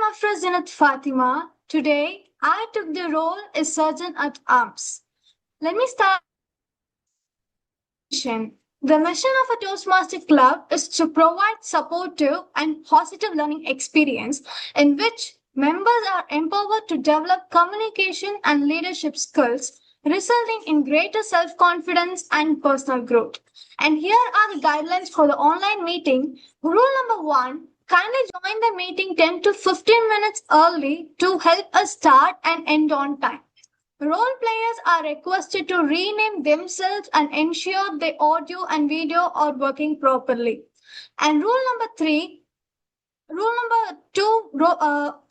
Afra Zinat Fatima. Today, I took the role as Surgeon at Arms. Let me start. The mission of a Toastmaster Club is to provide supportive and positive learning experience in which members are empowered to develop communication and leadership skills, resulting in greater self-confidence and personal growth. And here are the guidelines for the online meeting. Rule number 1, kindly join the meeting 10 to 15 minutes early to help us start and end on time. Role players are requested to rename themselves and ensure the audio and video are working properly. And rule number 3, rule number 2, rule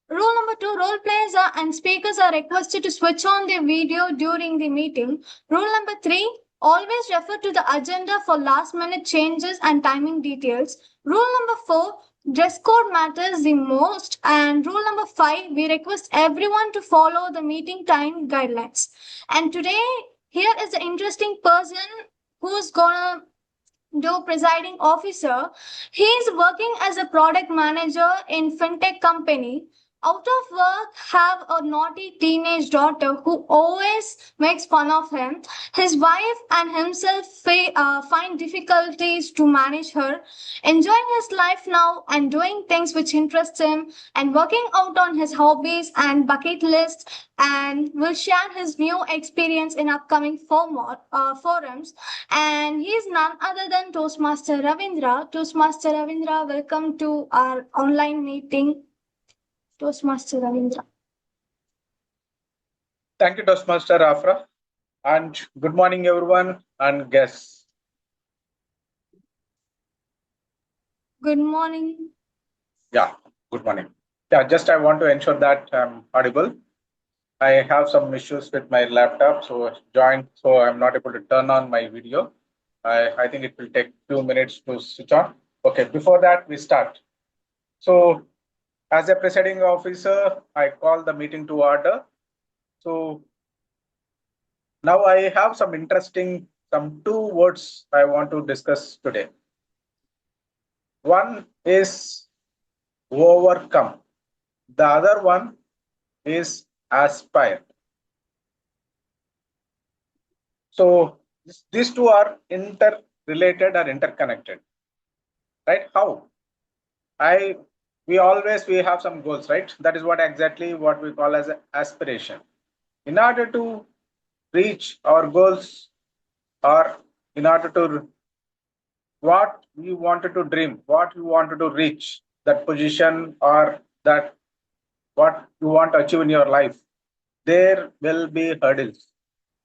number 2, role players and speakers are requested to switch on their video during the meeting. Rule number 3, always refer to the agenda for last minute changes and timing details. Rule number 4, dress code matters the most. And rule number 5, we request everyone to follow the meeting time guidelines. And today, here is the interesting person who's gonna do presiding officer. He is working as a product manager in fintech company. Out of work, have a naughty teenage daughter who always makes fun of him. His wife and himself find difficulties to manage her, enjoying his life now and doing things which interest him and working out on his hobbies and bucket list, and will share his new experience in upcoming forums. And he is none other than Toastmaster Ravindra. Toastmaster Ravindra, welcome to our online meeting. Toastmaster Ravindra. Thank you, Toastmaster Afra. And good morning, everyone and guests. Good morning. Yeah, good morning. Yeah, just I want to ensure that I'm audible. I have some issues with my laptop, so I'm not able to turn on my video. I think it will take a few minutes to switch on. Okay, before that, we start. So, as a presiding officer, I call the meeting to order. So, now I have some two words I want to discuss today. One is overcome. The other one is aspire. So these two are interrelated or interconnected, right? How? We have some goals, right? That is what we call as an aspiration. In order to reach our goals, or in order to what we wanted to dream, what you wanted to reach, that position or that what you want to achieve in your life, there will be hurdles.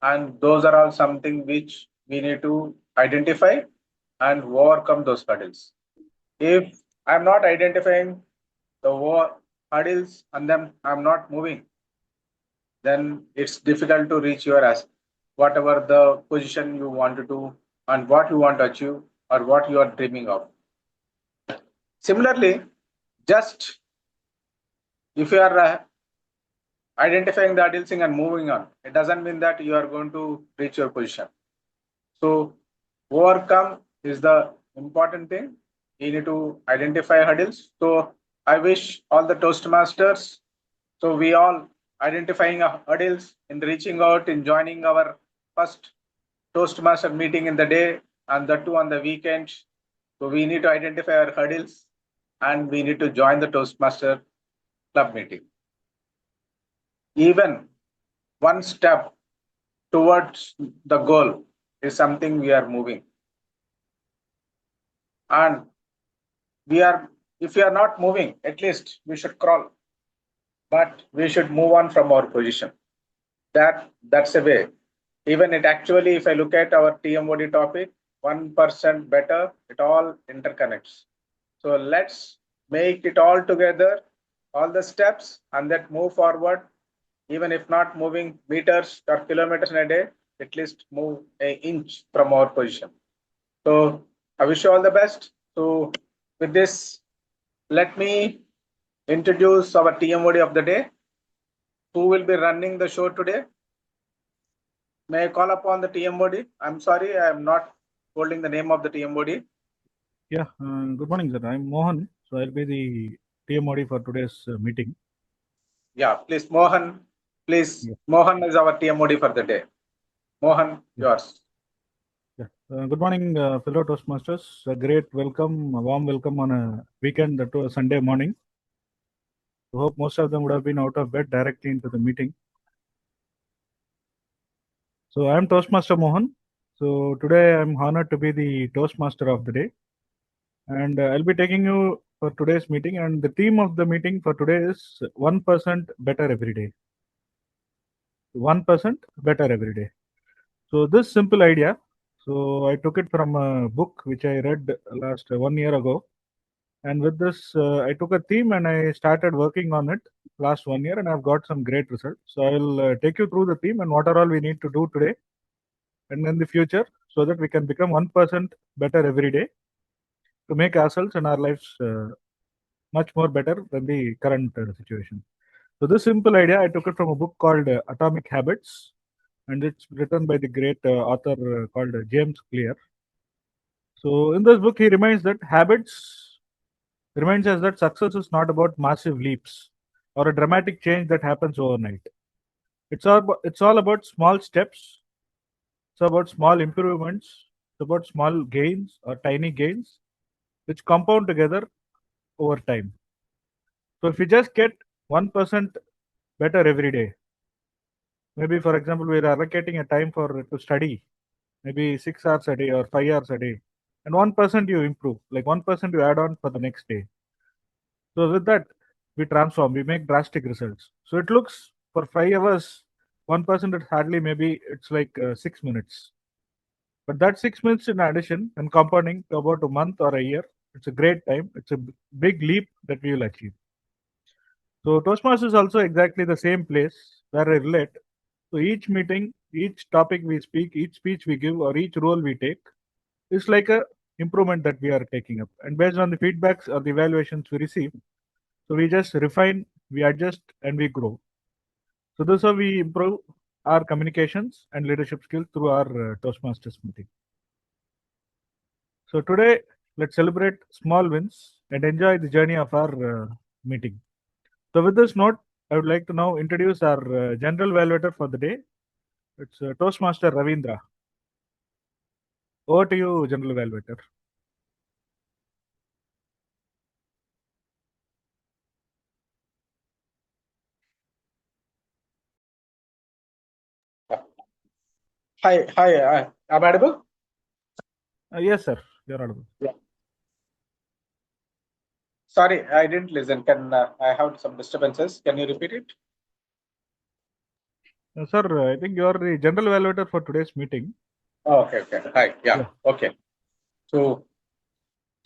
And those are all something which we need to identify and overcome those hurdles. If I'm not identifying the hurdles and then I'm not moving, then it's difficult to reach your whatever the position you want to do and what you want to achieve or what you are dreaming of. Similarly, just if you are identifying the hurdles and moving on, it doesn't mean that you are going to reach your position. So overcome is the important thing. You need to identify hurdles. So I wish all the Toastmasters, so we all identifying hurdles in reaching out, in joining our first Toastmaster meeting in the day and the two on the weekend. So we need to identify our hurdles and we need to join the Toastmaster Club meeting. Even one step towards the goal is something we are moving. And if we are not moving, at least we should crawl, but we should move on from our position. That's a way. Even if I look at our TMOD topic, 1% better, it all interconnects. So let's make it all together, all the steps, and then move forward. Even if not moving meters or kilometers in a day, at least move an inch from our position. So I wish you all the best. So with this, let me introduce our TMOD of the day. Who will be running the show today? May I call upon the TMOD? I'm sorry, I'm not holding the name of the TMOD. Yeah, good morning, sir. I'm Mohan. So I'll be the TMOD for today's meeting. Yeah, please, Mohan. Please, Yeah. Mohan is our TMOD for the day. Mohan, yours. Yeah. Good morning, fellow Toastmasters. A great welcome, a warm welcome on a weekend to a Sunday morning. I hope most of them would have been out of bed directly into the meeting. So I am Toastmaster Mohan. So today I'm honored to be the Toastmaster of the day. And I'll be taking you for today's meeting. And the theme of the meeting for today is 1% better every day. 1% better every day. So this simple idea, so I took it from a book which I read last 1 year ago. And with this, I took a theme and I started working on it last 1 year, and I've got some great results. So I will take you through the theme and what are all we need to do today and in the future so that we can become 1% better every day to make ourselves and our lives much more better than the current situation. So this simple idea, I took it from a book called Atomic Habits, and it's written by the great author called James Clear. So in this book, he reminds us that success is not about massive leaps or a dramatic change that happens overnight. It's all about small steps. It's about small improvements. It's about small gains or tiny gains, which compound together over time. So if we just get 1% better every day, maybe for example, we're allocating a time to study, maybe 6 hours a day or 5 hours a day, and 1% you improve, like 1% you add on for the next day. So with that, we transform, we make drastic results. So it looks for 5 hours, 1% is hardly, maybe it's like 6 minutes. But that 6 minutes in addition and compounding to about a month or a year, it's a great time. It's a big leap that we will achieve. So Toastmasters is also exactly the same place where I relate. So each meeting, each topic we speak, each speech we give, or each role we take is like a improvement that we are taking up. And based on the feedbacks or the evaluations we receive, so we just refine, we adjust, and we grow. So this is how we improve our communications and leadership skills through our Toastmasters meeting. So today, let's celebrate small wins and enjoy the journey of our meeting. So with this note, I would like to now introduce our general evaluator for the day. It's Toastmaster Ravindra. Over to you, general evaluator. Hi, am I audible? Yes, sir. You're audible. Yeah. Sorry, I didn't listen. I have some disturbances? Can you repeat it? Sir, I think you are the general evaluator for today's meeting. Oh, okay. Hi. Yeah. Okay. So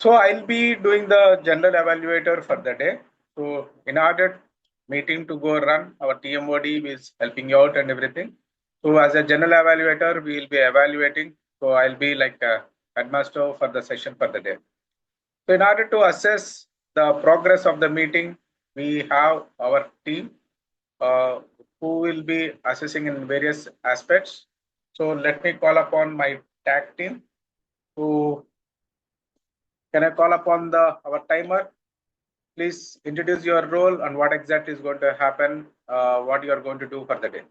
I'll be doing the general evaluator for the day. So in order meeting to go run, our TMOD is helping you out and everything. So as a general evaluator, we will be evaluating. So I'll be like a headmaster for the session for the day. So in order to assess the progress of the meeting, we have our team who will be assessing in various aspects. So let me call upon my tag team. Can I call upon our timer? Please introduce your role and what exactly is going to happen, what you are going to do for the day.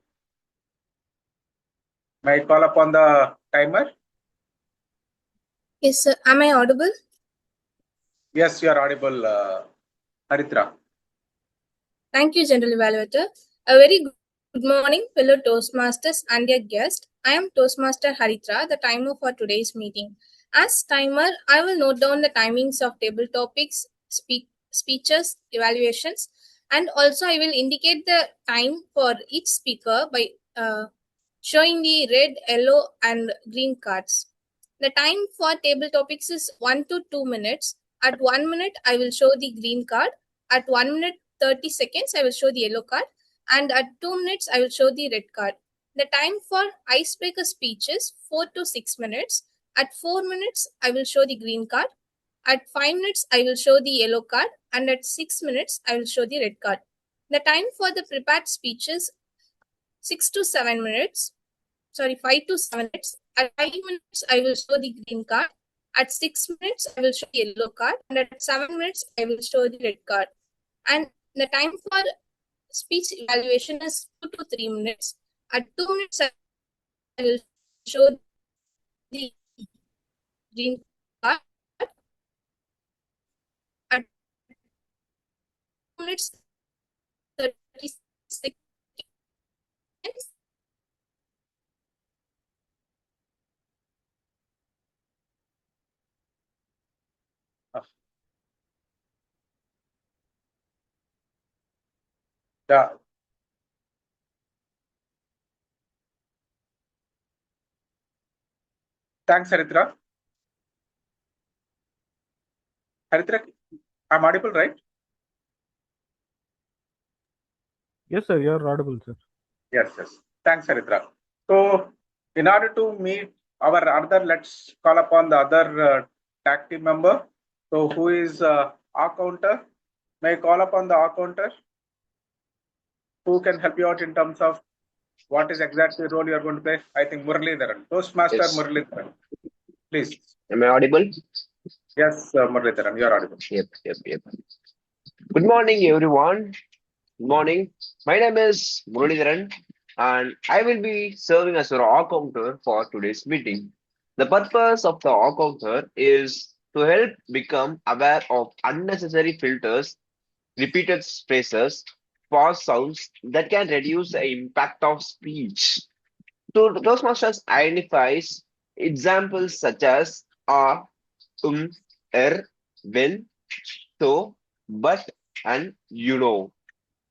May I call upon the timer? Yes, sir. Am I audible? Yes, you are audible, Haritra. Thank you, General Evaluator. A very good morning, fellow Toastmasters and your guest. I am Toastmaster Haritra, the timer for today's meeting. As timer, I will note down the timings of table topics, speeches, evaluations, and also I will indicate the time for each speaker by showing the red, yellow, and green cards. The time for table topics is 1 to 2 minutes. At 1 minute, I will show the green card. At 1 minute 30 seconds, I will show the yellow card. And at 2 minutes, I will show the red card. The time for icebreaker speech is 4 to 6 minutes. At 4 minutes, I will show the green card. At 5 minutes, I will show the yellow card. And at 6 minutes, I will show the red card. The time for the prepared speech is 5 to 7 minutes. At 5 minutes, I will show the green card. At 6 minutes, I will show the yellow card. And at 7 minutes, I will show the red card. and the time for speech evaluation is 2 to 3 minutes. At 2 minutes, I will show the green card. At 2 minutes 30 seconds, Yeah. Thanks, Haritra. Haritra, I'm audible, right? Yes, sir. You're audible, sir. Yes, yes. Thanks, Haritra. So, in order to meet our other, let's call upon the other tag team member. So, who is counter? May I call upon the counter? Who can help you out in terms of what is exactly the role you are going to play? I think Muralidharan, Toastmaster Yes. Muralidharan. Please. Am I audible? Yes, Muralidharan, you are audible. Yep. Good morning, everyone. Good morning. My name is Muralidharan, and I will be serving as your counter for today's meeting. The purpose of the counter is to help become aware of unnecessary filters, repeated phrases, pause sounds that can reduce the impact of speech. So Toastmasters identifies examples such as um, when, so, but, and you know.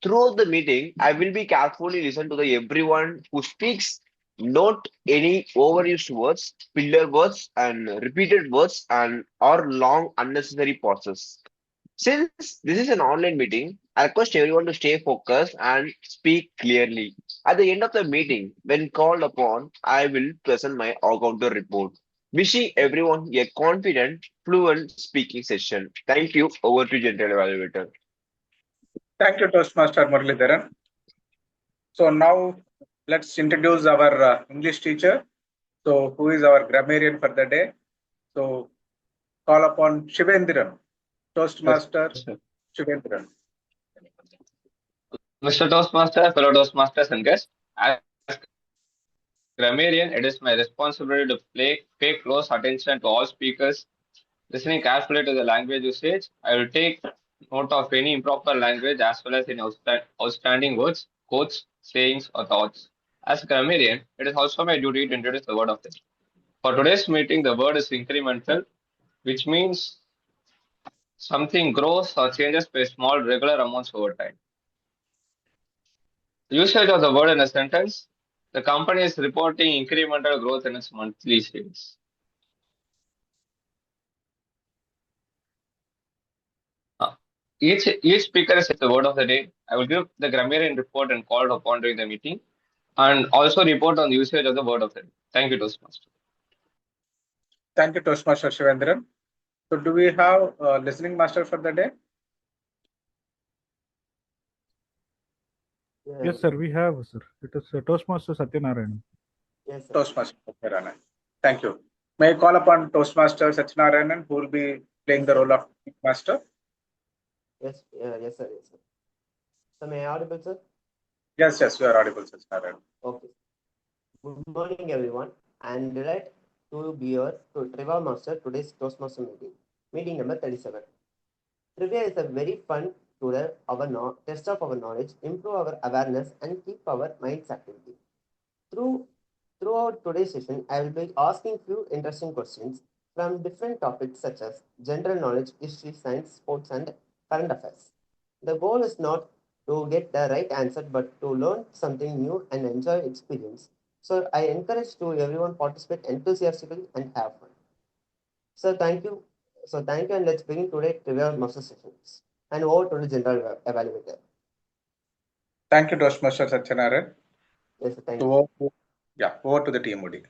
Throughout the meeting, I will be carefully listen to the everyone who speaks, note any overused words, filler words, and repeated words, and or long unnecessary pauses. Since this is an online meeting, I request everyone to stay focused and speak clearly. At the end of the meeting, when called upon, I will present my counter report. Wishing everyone a confident, fluent speaking session. Thank you. Over to General Evaluator. Thank you, Toastmaster Muralidharan. So, now let's introduce our English teacher. So, who is our grammarian for the day? So, call upon Shivendran, Toastmaster Shivendran. Mr. Toastmaster, fellow Toastmasters and guests, as grammarian, it is my responsibility to pay close attention to all speakers, listening carefully to the language usage. I will take note of any improper language as well as any outstanding words, quotes, sayings, or thoughts. As grammarian, it is also my duty to introduce the word of the day. For today's meeting, the word is incremental, which means something grows or changes by small regular amounts over time. Usage of the word in a sentence. The company is reporting incremental growth in its monthly sales. Each speaker is the word of the day. I will give the grammarian report and called upon during the meeting, and also report on the usage of the word of the day. Thank you, Toastmaster. Thank you, Toastmaster Shivendran. So, do we have a listening master for the day? Yes, sir. We have, sir. It is Toastmaster Satyanarayan. Yes, sir. Toastmaster Satyanarayan. Thank you. May I call upon Toastmaster Satyanarayan, who will be playing the role of master? Yes, yes, sir. Yes, sir. So, may I audible, sir? Yes, you are audible, Satyanarayan. Okay. Good morning, everyone. I am delighted to be here to Trivia Master today's Toastmaster meeting number 37. Trivia is a very fun tool our test of our knowledge, improve our awareness, and keep our minds activity. Throughout today's session, I will be asking few interesting questions from different topics such as general knowledge, history, science, sports, and current affairs. The goal is not to get the right answer, but to learn something new and enjoy experience. So I encourage to everyone participate enthusiastically and have fun. So thank you. And let's begin today trivia master sessions. And over to the general evaluator. Thank you, Toastmaster Satyanarayan. Yes, sir, thank you. So, over to the team, Modi.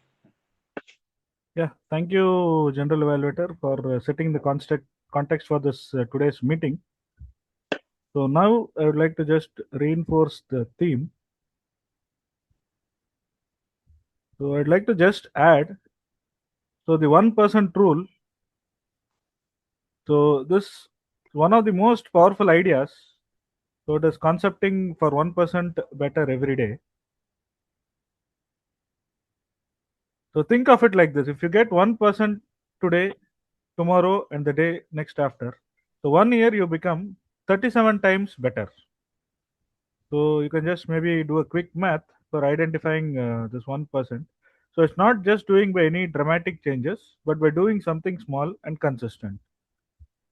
Yeah, thank you, General Evaluator, for setting the context for this today's meeting. So now I would like to just reinforce the theme. So I'd like to just add, so the 1% rule. So this one of the most powerful ideas So it is concepting for 1% better every day. So think of it like this: if you get 1% today, tomorrow, and the day next after, so 1 year you become 37 times better. So you can just maybe do a quick math for identifying this 1%. So it's not just doing by any dramatic changes, but by doing something small and consistent.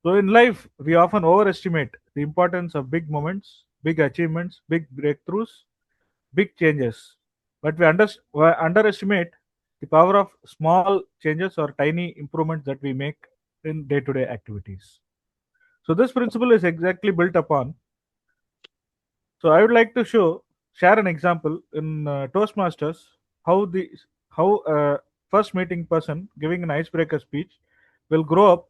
So in life, we often overestimate the importance of big moments, big achievements, big breakthroughs, big changes, but we underestimate the power of small changes or tiny improvements that we make in day-to-day activities. So this principle is exactly built upon. So I would like to share an example in Toastmasters how first meeting person giving an icebreaker speech will grow up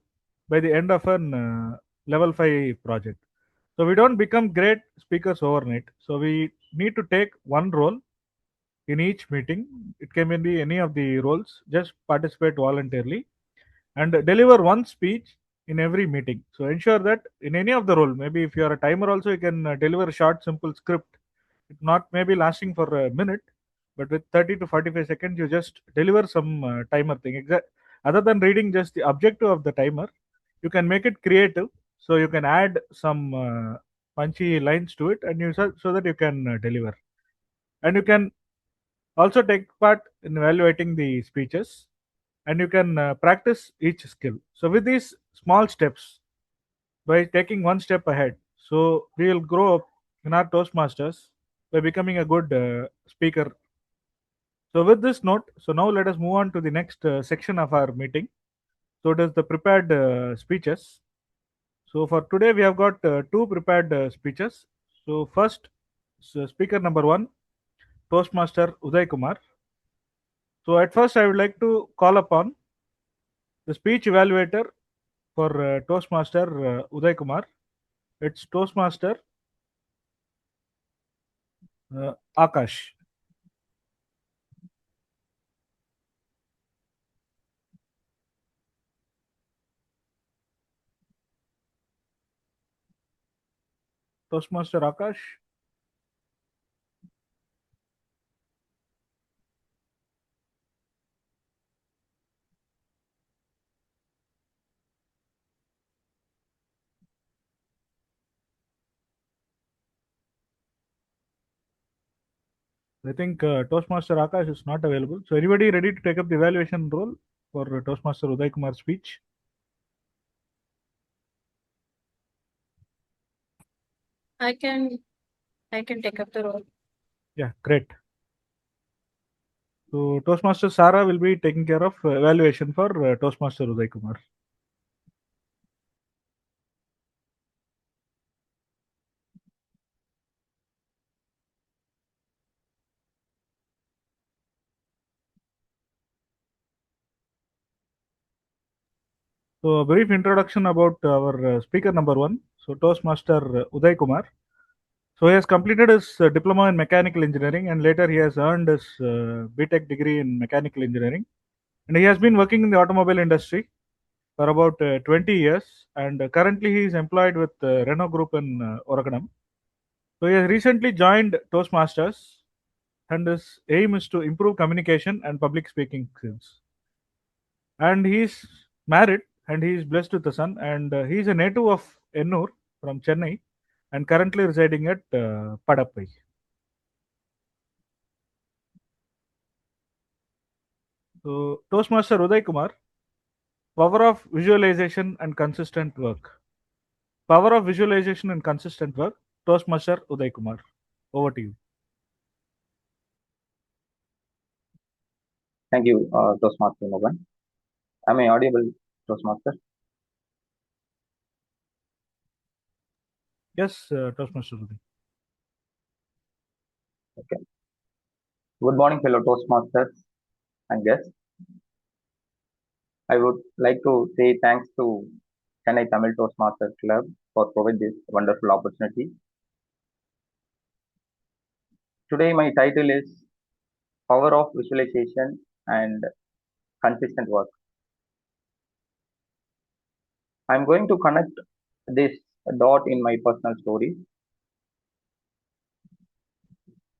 by the end of an level 5 project. So we don't become great speakers overnight. So we need to take one role in each meeting. It can be any of the roles. Just participate voluntarily and deliver one speech in every meeting. So ensure that in any of the role, maybe if you are a timer also, you can deliver a short, simple script. It not maybe lasting for a minute, but with 30 to 45 seconds, you just deliver some timer thing. Other than reading just the objective of the timer, you can make it creative. So you can add some punchy lines to it, and so that you can deliver. And you can also take part in evaluating the speeches, and you can practice each skill. So with these small steps, by taking one step ahead, so we will grow up in our Toastmasters by becoming a good speaker. So with this note, so now let us move on to the next section of our meeting. So it is the prepared speeches. So for today, we have got two prepared speeches. So first, speaker number one, Toastmaster Uday Kumar. So at first, I would like to call upon the speech evaluator for Toastmaster Uday Kumar. It's Toastmaster Akash. Toastmaster Akash. I think Toastmaster Akash is not available. So anybody ready to take up the evaluation role for Toastmaster Uday Kumar's speech? I can take up the role. Yeah, great. So Toastmaster Sarah will be taking care of evaluation for Toastmaster Uday Kumar. So a brief introduction about our speaker number one. So Toastmaster Uday Kumar. So he has completed his diploma in mechanical engineering, and later he has earned his BTech degree in mechanical engineering. And he has been working in the automobile industry for about 20 years, and currently he is employed with Renault Group in Oragadam. So he has recently joined Toastmasters, and his aim is to improve communication and public speaking skills. And he is married, and he is blessed with a son, and he is a native of Ennur from Chennai, and currently residing at Padappai. So Toastmaster Uday Kumar, power of visualization and consistent work. Power of visualization and consistent work. Toastmaster Uday Kumar. Over to you. Thank you, Toastmaster Mohan. Am I audible, Toastmaster? Yes, Toastmaster Uday. Okay. Good morning, fellow Toastmasters and guests. I would like to say thanks to Chennai Tamil Toastmasters Club for providing this wonderful opportunity. Today, my title is Power of Visualization and Consistent Work. I'm going to connect this dot in my personal story.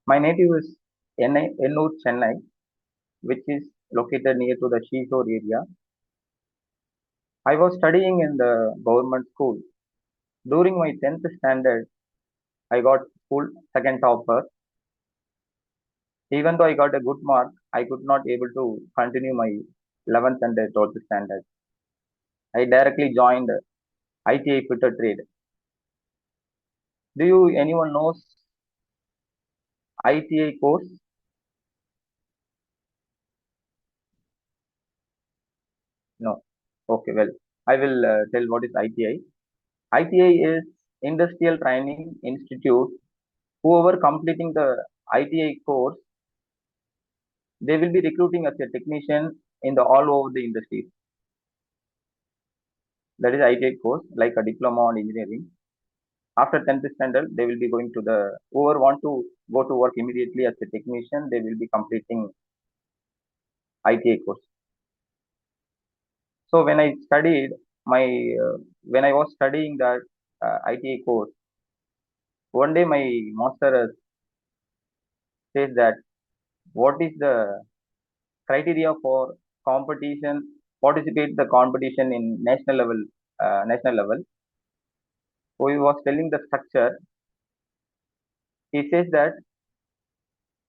My native is Ennur, Chennai, which is located near to the seashore area. I was studying in the government school. During my 10th standard, I got school second topper. Even though I got a good mark, I could not able to continue my 11th and 12th standard. I directly joined ITI fitter trade. Do you anyone knows ITI course? No. Okay, well, I will tell what is ITI. ITI is Industrial Training Institute. Whoever completing the ITI course, they will be recruiting as a technician in the all over the industries. That is ITI course, like a diploma on engineering. After 10th standard, they will be going to the whoever want to go to work immediately as a technician, they will be completing ITI course. So when I studied my when I was studying that ITI course, one day my master says that what is the criteria for competition participate the competition in national level. So he was telling the structure. He says that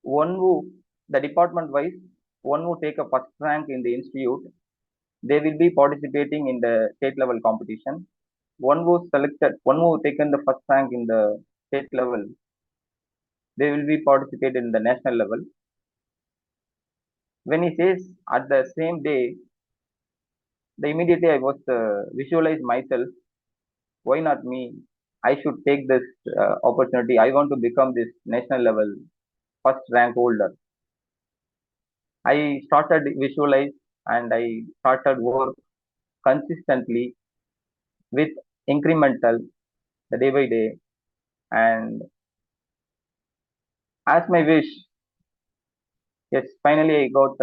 one who the department wise one who take a first rank in the institute, they will be participating in the state level competition. One who taken the first rank in the state level, they will be participated in the national level. When he says at the same day, the immediately I was visualize myself. Why not me? I should take this opportunity. I want to become this national level first rank holder. I started visualize and I started work consistently with incremental the day by day, and as my wish, yes, finally I got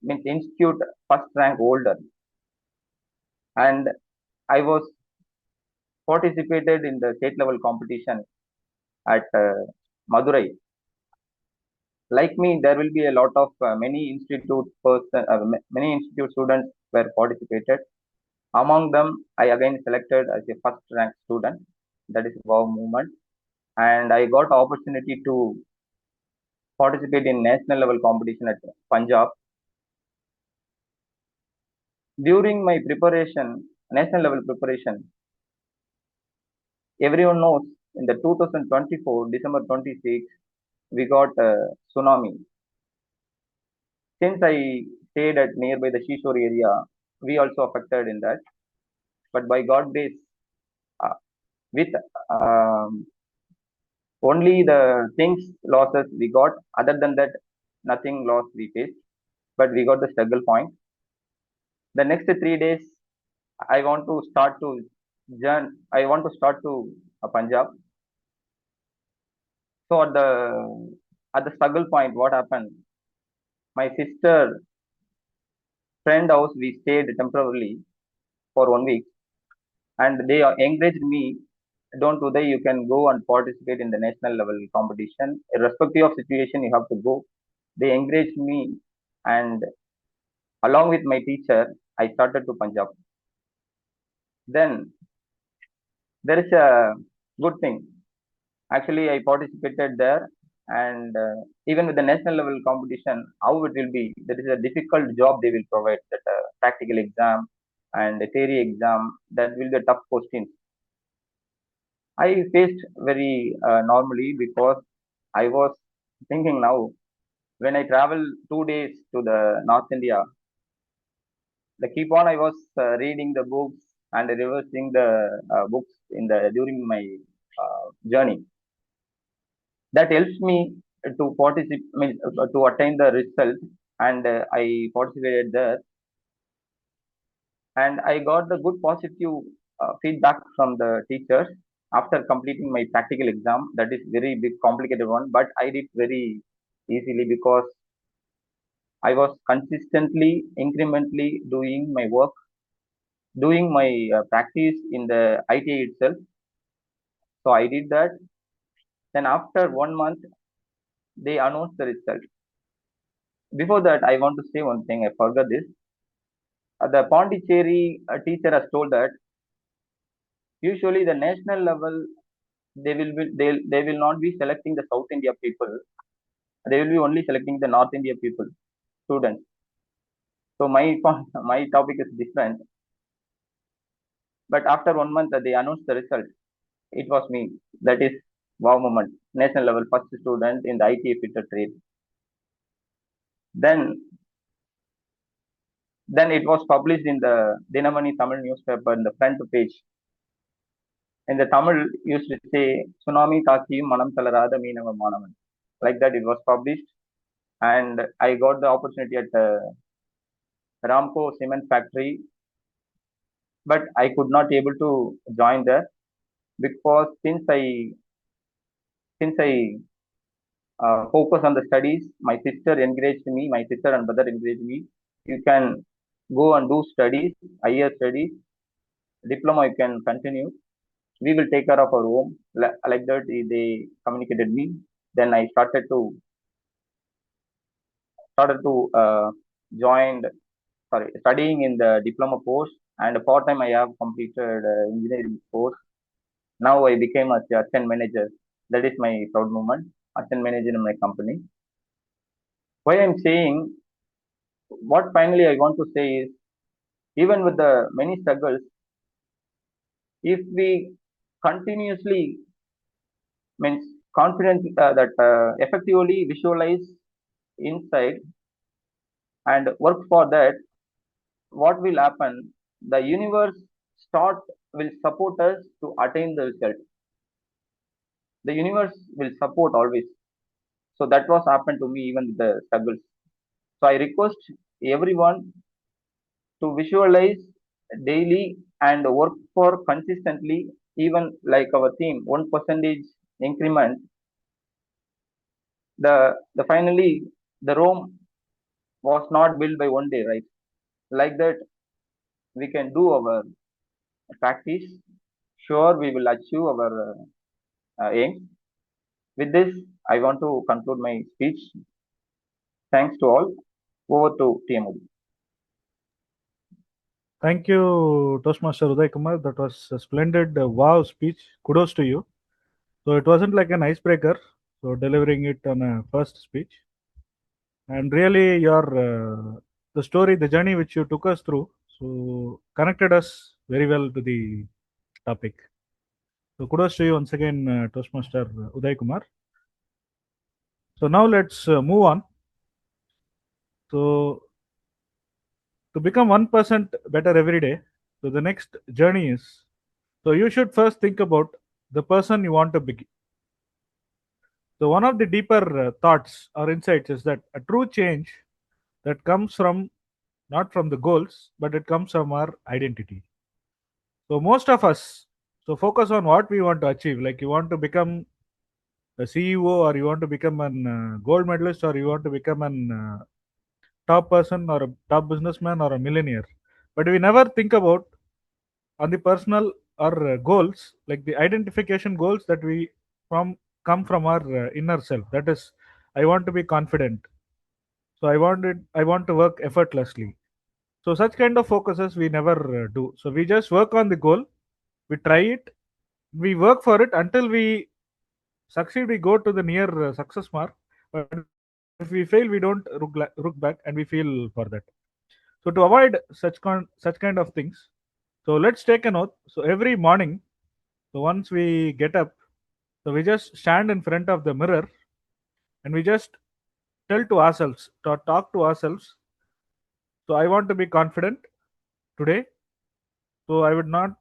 means institute first rank holder, and I was participated in the state level competition at Madurai. Like me, there will be a lot of many institute students were participated. Among them, I again selected as a first rank student. That is wow movement, and I got opportunity to participate in national level competition at Punjab. During my preparation, national level preparation, everyone knows in the 2024 December 26, we got a tsunami. Since I stayed at nearby the seashore area, we also affected in that. But by God grace, uh, with only the things losses we got. Other than that, nothing loss we faced. But we got the struggle point. The next 3 days, I want to start to I want to start to Punjab. So at the struggle point, what happened? My sister friend house we stayed temporarily for 1 week, and they encouraged me. Don't today you can go and participate in the national level competition. Irrespective of situation, you have to go. They encouraged me, and along with my teacher, I started to Punjab. Then there is a good thing. Actually, I participated there, and even with the national level competition, how it will be? There is a difficult job they will provide, that practical exam and a theory exam. That will be a tough questions. I faced very normally because I was thinking now when I travel 2 days to the North India, the keep on I was reading the books and reversing the books in the during my journey. That helps me to participate to attain the result, and I participated there, and I got the good positive feedback from the teachers after completing my practical exam. That is very big complicated one, but I did very easily because I was consistently incrementally doing my work, doing my practice in the ITA itself. So I did that, Then after 1 month, they announced the result. Before that, I want to say one thing. I forgot this. The Pondicherry teacher has told that usually the national level they will not be selecting the South India people. They will be only selecting the North India people, students. So my topic is different. But after 1 month, they announced the result. It was me. That is wow moment. National level first student in the IT fitter trade. Then it was published in the Dinamani Tamil newspaper in the front page. In the Tamil used to say Tsunami Taki Manam Talarada Meenava Manavan. Like that it was published, and I got the opportunity at Ramco cement factory, but I could not able to join there because since I focus on the studies, my sister encouraged me, my sister and brother encouraged me. You can go and do studies, higher studies, diploma you can continue. We will take care of our home. Like that, they communicated me. Then I started to join studying in the diploma course, and part time I have completed engineering course. Now I became a assistant manager. That is my proud moment. Assistant manager in my company. Why I'm saying what finally I want to say is even with the many struggles, if we continuously means confident that effectively visualize inside and work for that, what will happen? The universe start will support us to attain the result. The universe will support always. So that was happened to me even with the struggles. So I request everyone to visualize daily and work for consistently, even like our theme, 1% increment. The finally the Rome was not built by one day, right? Like that, we can do our practice. Sure, we will achieve our aim. With this, I want to conclude my speech. Thanks to all. Over to TMO. Thank you, Toastmaster Uday Kumar. That was a splendid wow speech. Kudos to you. So it wasn't like an icebreaker. So delivering it on a first speech, and really the story, the journey which you took us through, so connected us very well to the topic. So kudos to you once again, Toastmaster Uday Kumar. So now let's move on. So to become 1% better every day, so the next journey is, so you should first think about the person you want to be. So one of the deeper thoughts or insights is that a true change that comes from not from the goals, but it comes from our identity. So most of us so focus on what we want to achieve. Like you want to become a CEO, or you want to become an gold medalist, or you want to become an top person or a top businessman or a millionaire. But we never think about on the personal or goals, like the identification goals that we from come from our inner self. That is, I want to be confident. So I want to work effortlessly. So such kind of focuses we never do. So we just work on the goal, we try it, we work for it until we succeed. We go to the near success mark, but if we fail, we don't look back and we feel for that. So to avoid such kind of things, so let's take an oath. So every morning, so once we get up, so we just stand in front of the mirror and we just tell to ourselves, to talk to ourselves. So I want to be confident today. So I would not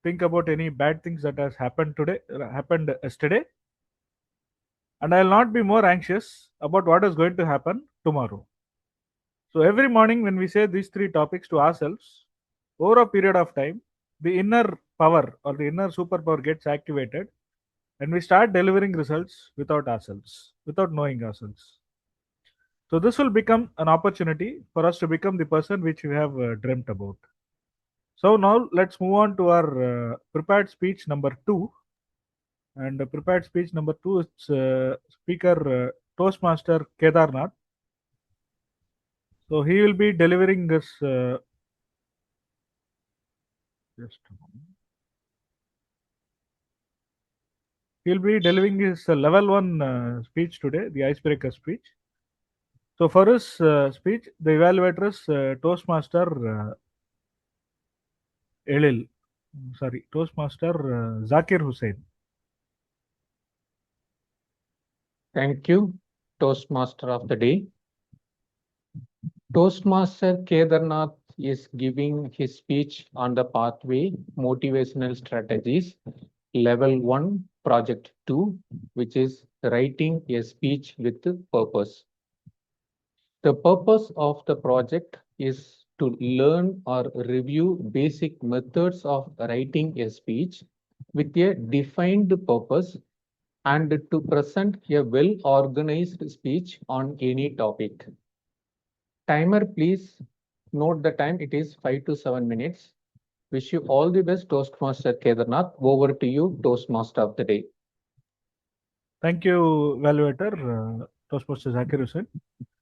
think about any bad things that has happened happened yesterday, and I'll not be more anxious about what is going to happen tomorrow. So every morning when we say these three topics to ourselves, over a period of time, the inner power or the inner superpower gets activated, and we start delivering results without ourselves, without knowing ourselves. So this will become an opportunity for us to become the person which we have dreamt about. So now let's move on to our prepared speech number 2. And prepared speech number 2 is speaker Toastmaster Kedarnath. So he will be delivering this. Just a moment. He'll be delivering his level 1 speech today, the icebreaker speech. So for his speech, the evaluator is Toastmaster Toastmaster Zakir Hussain. Thank you, Toastmaster of the day. Toastmaster Kedarnath is giving his speech on the pathway motivational strategies, level 1, project 2, which is writing a speech with purpose. The purpose of the project is to learn or review basic methods of writing a speech with a defined purpose and to present a well-organized speech on any topic. Timer, please note the time. It is 5 to 7 minutes. Wish you all the best, Toastmaster Kedarnath. Over to you, Toastmaster of the day. Thank you, evaluator Toastmaster Zakir Hussain.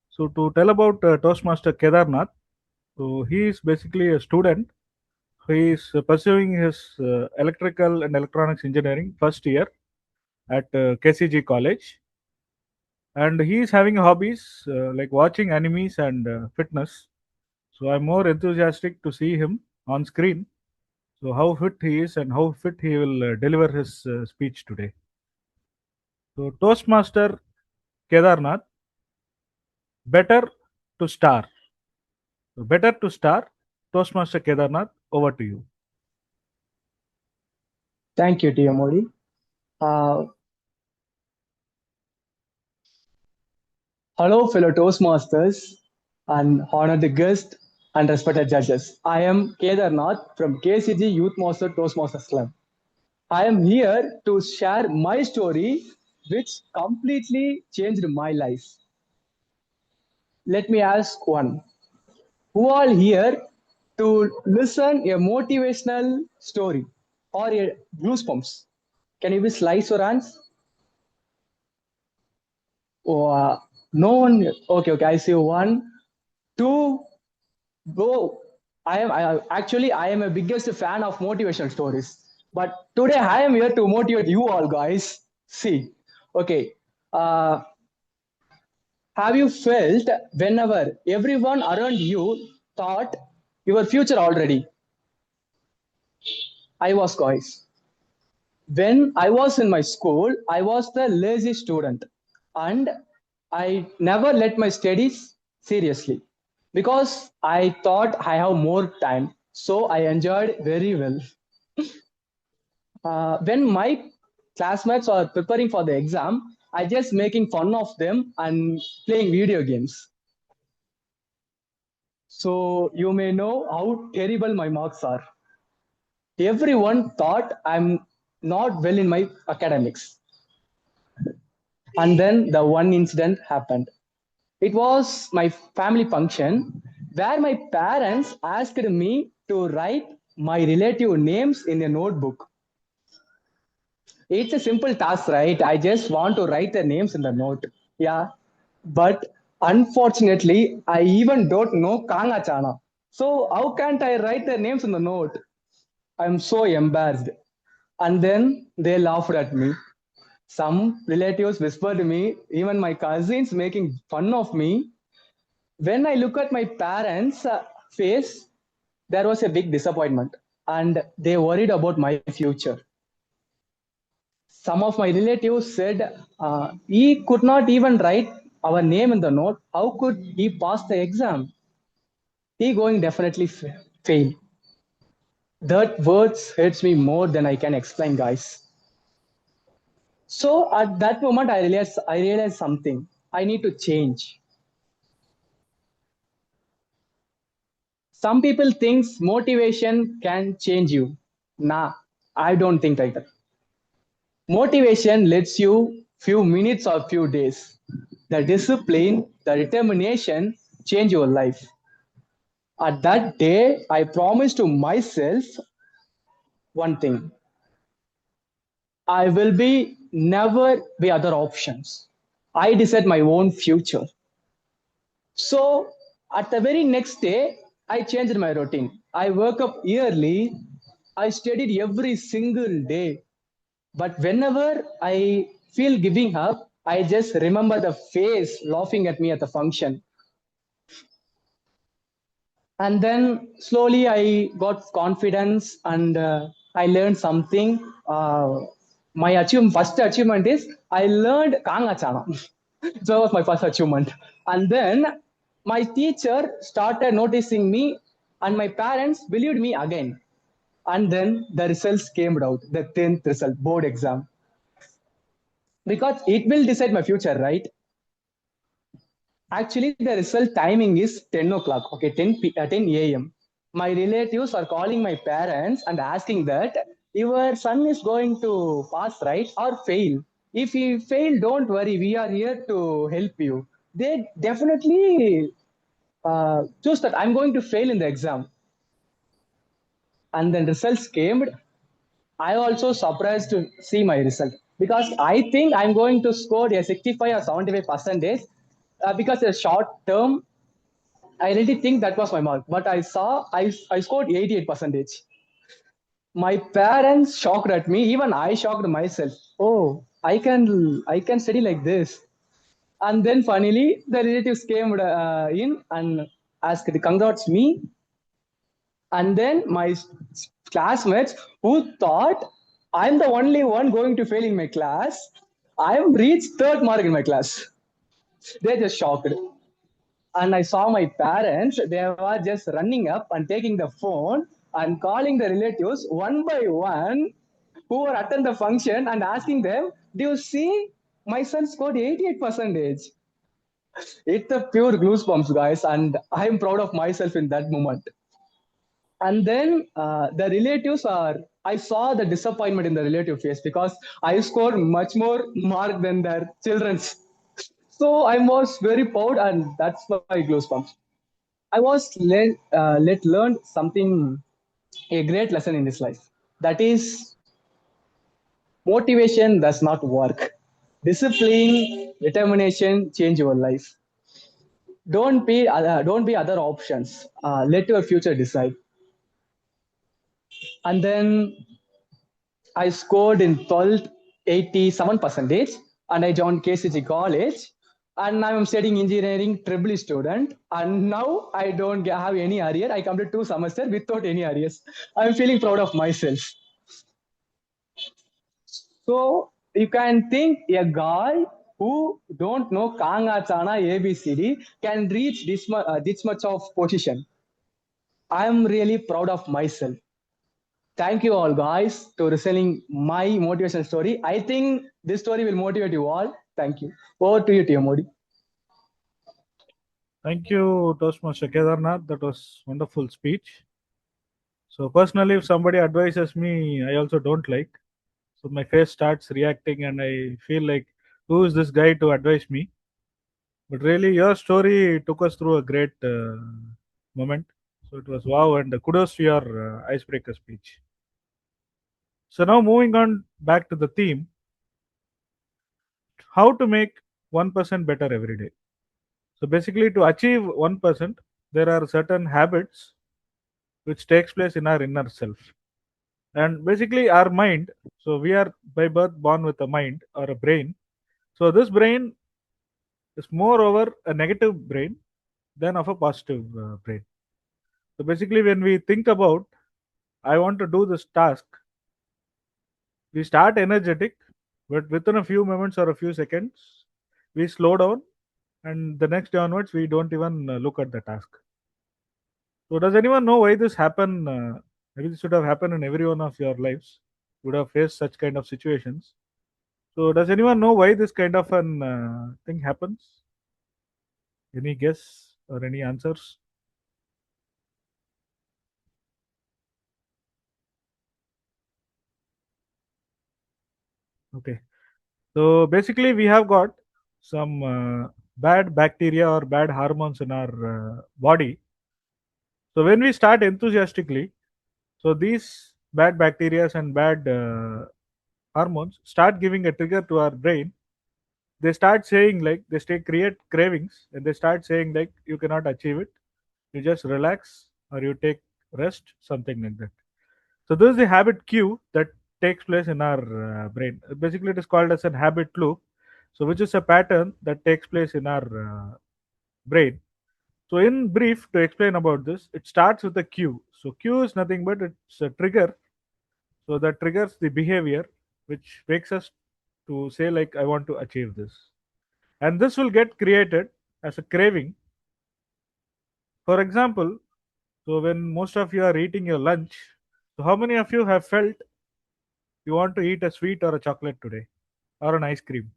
So to tell about Toastmaster Kedarnath, so he is basically a student. He is pursuing his electrical and electronics engineering first year at KCG College, and he is having hobbies like watching animes and fitness. So I'm more enthusiastic to see him on screen. So how fit he is and how fit he will deliver his speech today. So Toastmaster Kedarnath, better to star. So better to star. Toastmaster Kedarnath, over to you. Thank you, dear Modi. Hello, fellow Toastmasters and honored guests and respected judges. I am Kedarnath from KCG Youth Master Toastmasters Club. I am here to share my story, which completely changed my life. Let me ask one. Who all here to listen a motivational story or a goosebumps? Can you please raise your hands? Oh, no one. Okay. I see 1, 2. Bro, I am a biggest fan of motivational stories. But today I am here to motivate you all, guys. See, okay. Have you felt whenever everyone around you thought your future already? I was, guys. When I was in my school, I was the lazy student, and I never let my studies seriously because I thought I have more time. So I enjoyed very well. When my classmates are preparing for the exam, I just making fun of them and playing video games. So you may know how terrible my marks are. Everyone thought I'm not well in my academics. And then the one incident happened. It was my family function where my parents asked me to write my relative names in a notebook. It's a simple task, right? I just want to write their names in the note. Yeah. But unfortunately, I even don't know Kanga Chana. So how can't I write their names in the note? I'm so embarrassed. And then they laughed at me. Some relatives whispered to me, even my cousins making fun of me. When I look at my parents' face, there was a big disappointment and they worried about my future. Some of my relatives said he could not even write our name in the note. How could he pass the exam? He going definitely fail. That words hurts me more than I can explain, guys. So at that moment, I realized something. I need to change. Some people think motivation can change you. Nah, I don't think like that. Motivation lets you few minutes or few days. The discipline, the determination change your life. At that day, I promised to myself one thing. I will be never be other options. I decide my own future. So at the very next day, I changed my routine. I woke up early. I studied every single day. But whenever I feel giving up, I just remember the face laughing at me at the function. And then slowly I got confidence and I learned something. My first achievement is I learned Kangachana. So that was my first achievement. And then my teacher started noticing me, and my parents believed me again. And then the results came out, the 10th result, board exam. Because it will decide my future, right? Actually, the result timing is 10 o'clock, okay, 10 a.m. My relatives are calling my parents and asking that your son is going to pass, right, or fail. If he fail, don't worry, we are here to help you. They definitely choose that I'm going to fail in the exam. And then results came. I also surprised to see my result because I think I'm going to score a 65 or 75 percentage because a short term I really think that was my mark, but I scored 88 percentage. My parents shocked at me. Even I shocked myself. Oh, I can study like this. And then finally, the relatives came in and asked, "Congrats me." And then my classmates who thought I'm the only one going to fail in my class, I reached third mark in my class. They're just shocked. And I saw my parents, they were just running up and taking the phone and calling the relatives one by one who were attend the function and asking them, "Do you see my son scored 88 percentage?" It's a pure goosebumps, guys, and I'm proud of myself in that moment. And then the relatives are, I saw the disappointment in the relative face because I scored much more mark than their children's. So I was very proud, and that's why goosebumps. I was let learn something, a great lesson in this life. That is, motivation does not work. Discipline, determination change your life. Don't be other options. Let your future decide. And then I scored in 12th 87 percentage, and I joined KCG college. And now I'm studying engineering, triple E student. And now I don't have any arrear. I completed 2 semesters without any arrears. I'm feeling proud of myself. So you can think a guy who don't know Kanga Chana ABCD can reach this much of position. I'm really proud of myself. Thank you all guys to listening my motivation story. I think this story will motivate you all. Thank you. Over to you, Tia Modi. Thank you, Toastmaster Kedarnath. That was wonderful speech. So personally, if somebody advises me, I also don't like. So my face starts reacting, and I feel like, who is this guy to advise me? But really, your story took us through a great moment. So it was wow, and kudos to your icebreaker speech. So now moving on back to the theme, how to make 1% better every day. So basically, to achieve 1%, there are certain habits which takes place in our inner self. And basically, our mind, so we are by birth born with a mind or a brain. So this brain is more over a negative brain than of a positive brain. So basically, when we think about, I want to do this task, we start energetic, but within a few moments or a few seconds, we slow down, and the next day onwards, we don't even look at the task. So, does anyone know why this happened? Maybe this should have happened in every one of your lives. You would have faced such kind of situations. So, does anyone know why this kind of an thing happens? Any guess or any answers? Okay. So basically, we have got some bad bacteria or bad hormones in our body. So when we start enthusiastically, so these bad bacteria and bad hormones start giving a trigger to our brain. They start saying like create cravings, and they start saying like you cannot achieve it. You just relax or you take rest, something like that. So this is the habit cue that takes place in our brain. Basically, it is called as a habit loop. So which is a pattern that takes place in our brain. So in brief, to explain about this, it starts with a cue. So cue is nothing but it's a trigger. So that triggers the behavior, which makes us to say like I want to achieve this, and this will get created as a craving. For example, so when most of you are eating your lunch, so how many of you have felt you want to eat a sweet or a chocolate today or an ice cream?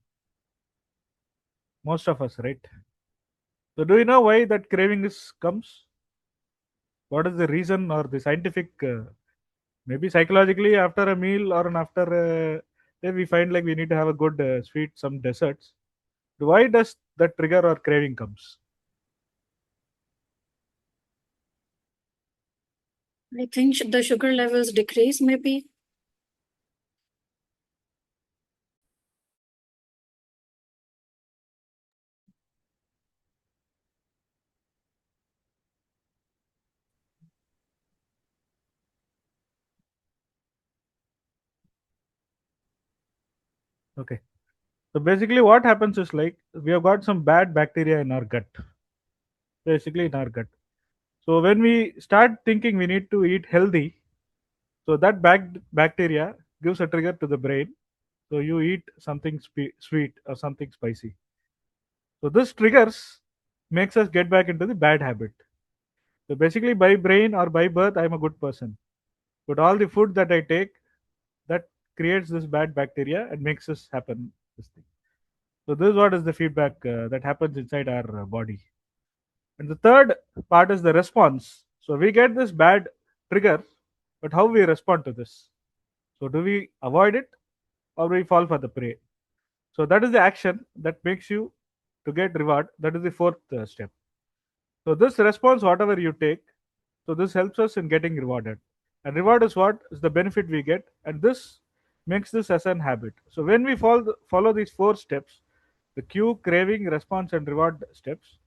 Most of us, right? So do you know why that craving is comes? What is the reason or the scientific? Maybe psychologically, after a meal or an after day, we find like we need to have a good sweet, some desserts. Why does that trigger or craving comes? I think the sugar levels decrease, maybe. Okay. So basically, what happens is like we have got some bad bacteria in our gut. Basically, in our gut. So when we start thinking we need to eat healthy, so that bacteria gives a trigger to the brain. So you eat something sweet or something spicy. So this triggers makes us get back into the bad habit. So basically, by brain or by birth, I'm a good person. But all the food that I take, that creates this bad bacteria and makes us happen this thing. So this is what is the feedback that happens inside our body. And the third part is the response. So we get this bad trigger, but how we respond to this? So do we avoid it or we fall for the prey? So that is the action that makes you to get reward. That is the fourth step. So this response, whatever you take, so this helps us in getting rewarded. And reward is what is the benefit we get, and this makes this as an habit. So when we follow these four steps, the cue, craving, response, and reward steps,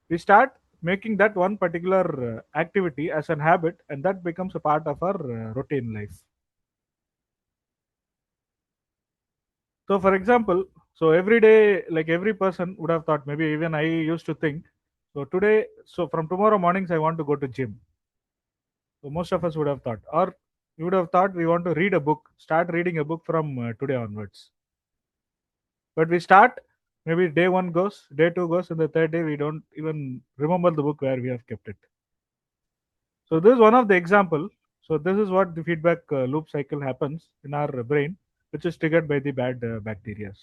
we start making that one particular activity as an habit, and that becomes a part of our routine life. So for example, so every day, like every person would have thought, maybe even I used to think, so today, so from tomorrow mornings I want to go to gym. So most of us would have thought, or we would have thought we want to read a book, start reading a book from today onwards. But we start, maybe day one goes, day two goes, and the third day we don't even remember the book where we have kept it. So this is one of the example. So this is what the feedback loop cycle happens in our brain, which is triggered by the bad bacteria.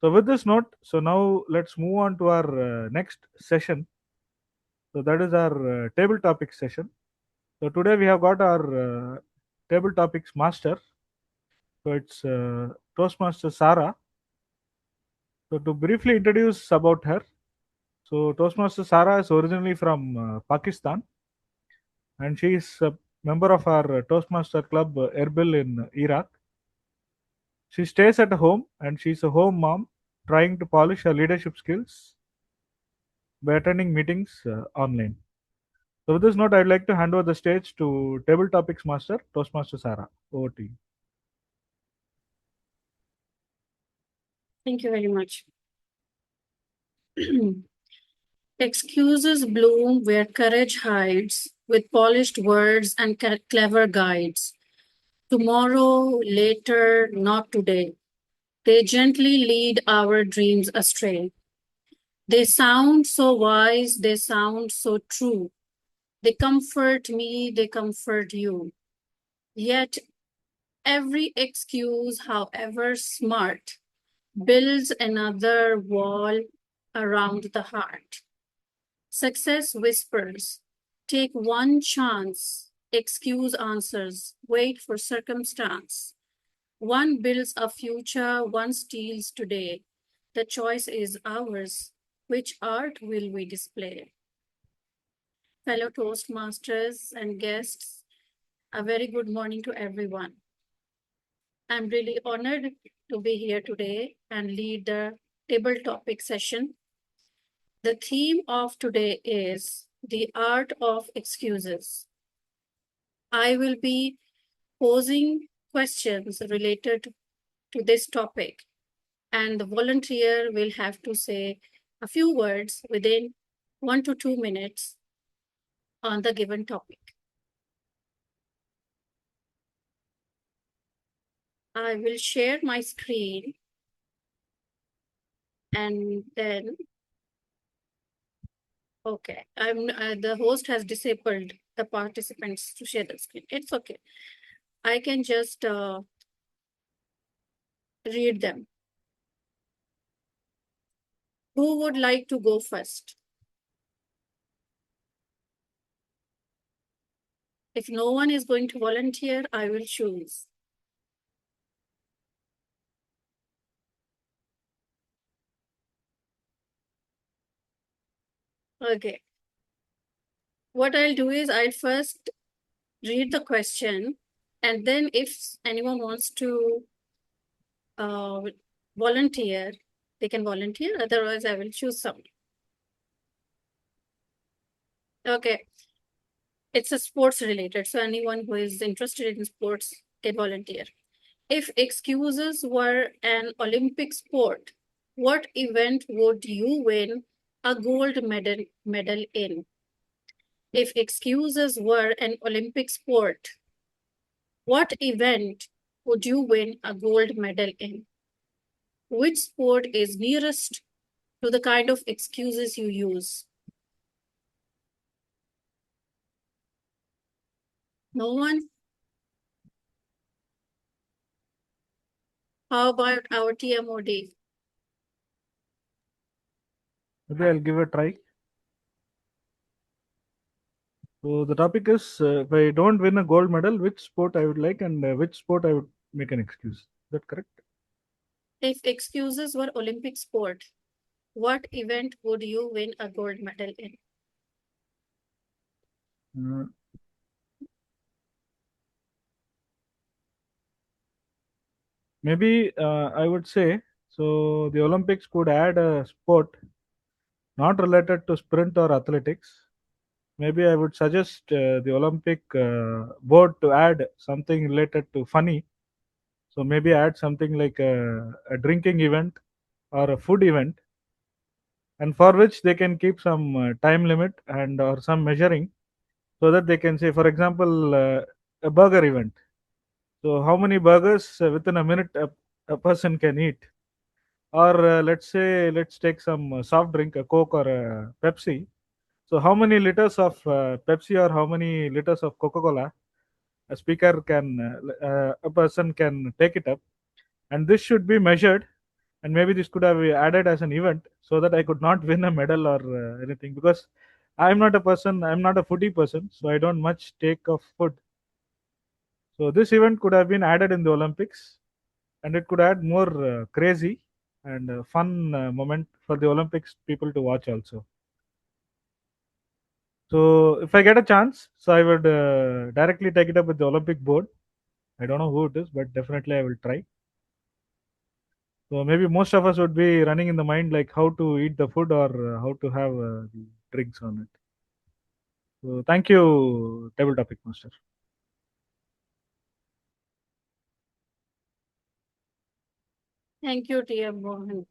So with this note, so now let's move on to our next session. So that is our table topics session. So today we have got our table topics master. So it's Toastmaster Sarah. So to briefly introduce about her, so Toastmaster Sarah is originally from Pakistan, and she is a member of our Toastmaster club Erbil in Iraq. She stays at home and she's a home mom trying to polish her leadership skills by attending meetings online. So with this note, I'd like to hand over the stage to Table Topics Master, Toastmaster Sarah. Over to Thank you very much. Excuses bloom where courage hides, with polished words and clever guides. Tomorrow, later, not today. They gently lead our dreams astray. They sound so wise, they sound so true. They comfort me, they comfort you. Yet, every excuse, however smart, builds another wall around the heart. Success whispers, take one chance, excuse answers, wait for circumstance. One builds a future, one steals today. The choice is ours. Which art will we display? Fellow Toastmasters and guests, a very good morning to everyone. I'm really honored to be here today and lead the table topic session. The theme of today is the art of excuses. I will be posing questions related to this topic, and the volunteer will have to say a few words within 1 to 2 minutes on the given topic. I will share my screen and then, okay, the host has disabled the participants to share the screen. It's okay. I can just read them. Who would like to go first? If no one is going to volunteer, I will choose. Okay. What I'll do is I'll first read the question, and then if anyone wants to volunteer, they can volunteer. Otherwise, I will choose some. Okay. It's a sports related, so anyone who is interested in sports can volunteer. If excuses were an Olympic sport, what event would you win a gold medal in? If excuses were an Olympic sport, what event would you win a gold medal in? Which sport is nearest to the kind of excuses you use? No one? How about our TMOD? Maybe I'll give a try. So the topic is if I don't win a gold medal, which sport I would like and which sport I would make an excuse. Is that correct? If excuses were Olympic sport, what event would you win a gold medal in? Maybe I would say so. The Olympics could add a sport not related to sprint or athletics. Maybe I would suggest the Olympic board to add something related to funny. So maybe add something like a drinking event or a food event, and for which they can keep some time limit and or some measuring, so that they can say, for example, a burger event. So how many burgers within a minute a person can eat? Or let's take some soft drink, a Coke or a Pepsi. So how many liters of Pepsi or how many liters of Coca-Cola a speaker can a person can take it up, and this should be measured, and maybe this could have been added as an event so that I could not win a medal or anything, because I'm not a person, I'm not a foodie person, so I don't much take of food. So this event could have been added in the Olympics, and it could add more crazy and fun moment for the Olympics people to watch also. So if I get a chance, so I would directly take it up with the Olympic board. I don't know who it is, but definitely I will try. So maybe most of us would be running in the mind like how to eat the food or how to have the drinks on it. So thank you, table topic master. Thank you, dear Mohan.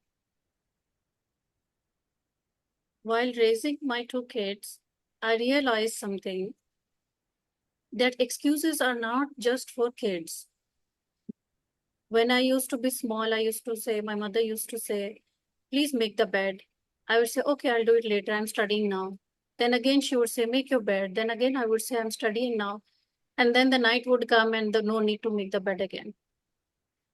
While raising my two kids, I realized something, that excuses are not just for kids. When I used to be small, I used to say, my mother used to say, please make the bed. I would say, okay, I'll do it later. I'm studying now. Then again, she would say, make your bed. Then again, I would say, I'm studying now. And then the night would come and the no need to make the bed again.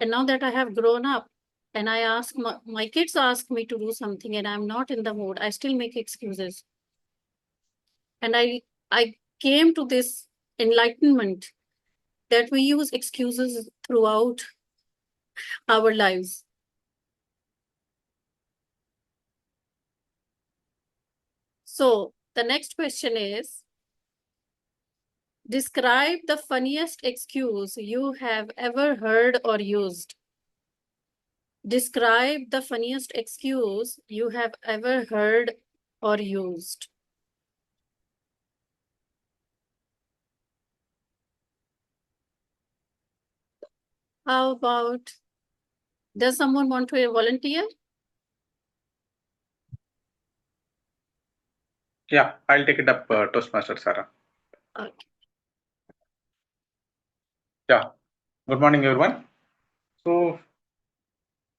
And now that I have grown up and I ask my kids ask me to do something and I'm not in the mood, I still make excuses. And I came to this enlightenment that we use excuses throughout our lives. So the next question is, Describe the funniest excuse you have ever heard or used. Describe the funniest excuse you have ever heard or used. How about, does someone want to volunteer? Yeah, I'll take it up, Toastmaster Sarah. Okay. Yeah, good morning, everyone. So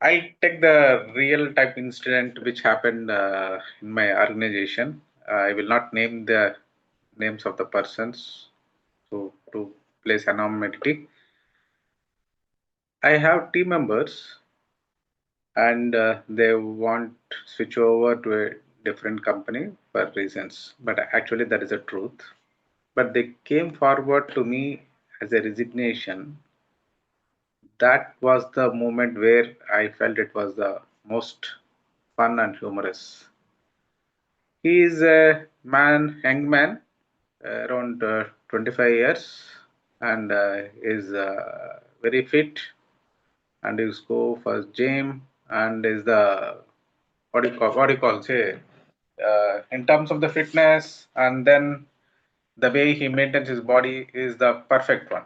I'll take the real type incident which happened in my organization. I will not name the names of the persons, so to place anonymity. I have team members and they want to switch over to a different company for reasons, but actually that is the truth. But they came forward to me as a resignation. That was the moment where I felt it was the most fun and humorous. He is a young man, around 25 years, and is very fit, and is go for gym, and is the what do you call say in terms of the fitness, and then the way he maintains his body is the perfect one.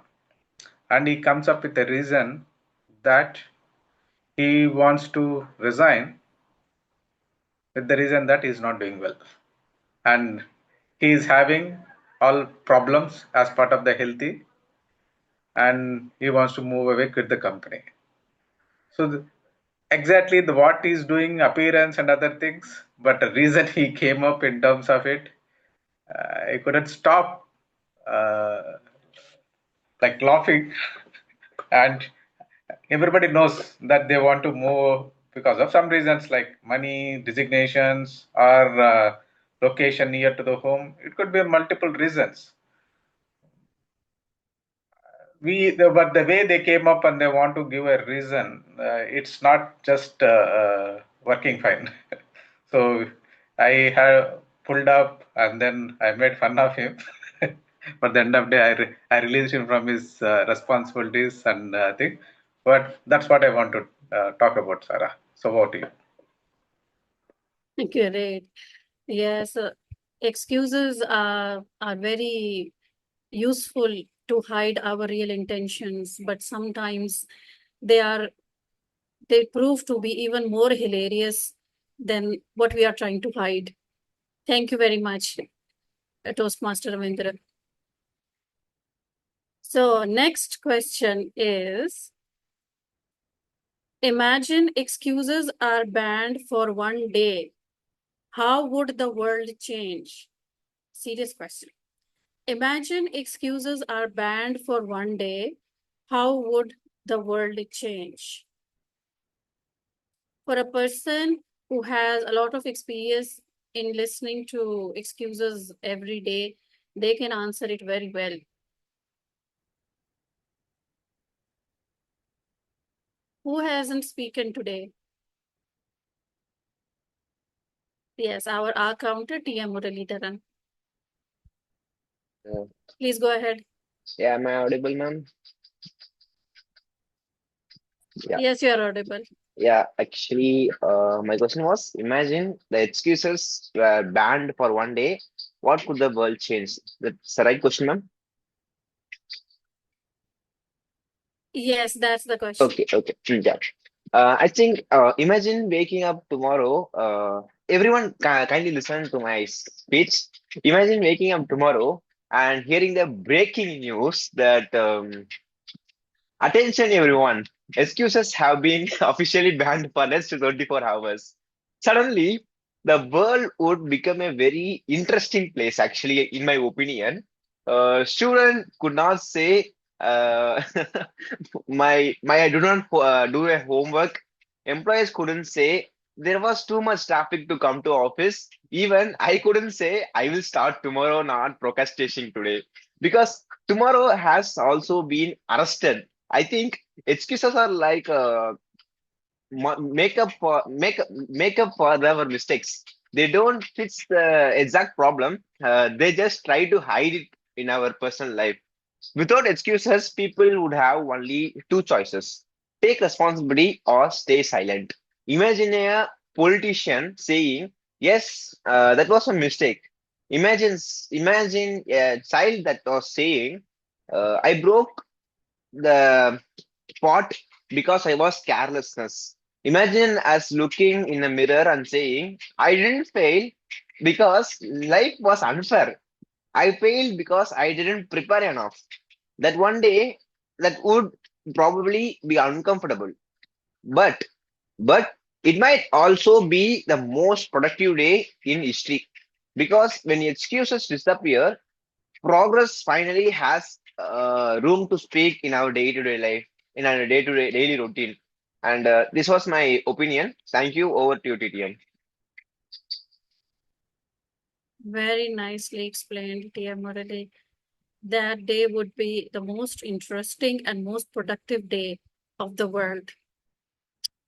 And he comes up with a reason that he wants to resign with the reason that he is not doing well, and he is having all problems as part of the healthy, and he wants to move away with the company. So exactly the what he's doing, appearance and other things, but the reason he came up in terms of it, I couldn't stop uh, like laughing. And everybody knows that they want to move because of some reasons like money, designations, or location near to the home. It could be multiple reasons. But the way they came up and they want to give a reason, it's not just working fine. So I have pulled up and then I made fun of him. But the end of the day, I released him from his responsibilities and thing. But that's what I want to talk about, Sarah. So over to you. Great. Yes, excuses are very useful to hide our real intentions, but sometimes they prove to be even more hilarious than what we are trying to hide. Thank you very much, Toastmaster Ravindra. So next question is, imagine excuses are banned for one day. How would the world change? Serious question. Imagine excuses are banned for one day. How would the world change? For a person who has a lot of experience in listening to excuses every day, they can answer it very well. Who hasn't spoken today? Yes, our counter, TM Muralidharan. Please go ahead. Yeah, am I audible, ma'am? Yeah. Yes, you are audible. Yeah, actually, my question was, imagine the excuses were banned for one day. What could the world change? That's the right question, ma'am. Yes, that's the question. Okay. Yeah. I think, imagine waking up tomorrow. Everyone kindly listen to my speech. Imagine waking up tomorrow and hearing the breaking news that attention, everyone. Excuses have been officially banned for next 24 hours. Suddenly, the world would become a very interesting place, actually, in my opinion. Student could not say, my I do not do a homework. Employees couldn't say there was too much traffic to come to office. Even I couldn't say I will start tomorrow, not procrastinating today, because tomorrow has also been arrested. I think excuses are like make up for our mistakes. They don't fix the exact problem. They just try to hide it in our personal life. Without excuses, people would have only two choices: take responsibility or stay silent. Imagine a politician saying, "Yes, that was a mistake." Imagine a child that was saying, "I broke the pot because I was carelessness." Imagine us looking in a mirror and saying, "I didn't fail because life was unfair. I failed because I didn't prepare enough." That one day, that would probably be uncomfortable, but but it might also be the most productive day in history, because when excuses disappear, progress finally has room to speak in our day-to-day life, in our day-to-day daily routine. And this was my opinion. Thank you. Over to you, TTM. Very nicely explained, T.M. Murali. That day would be the most interesting and most productive day of the world.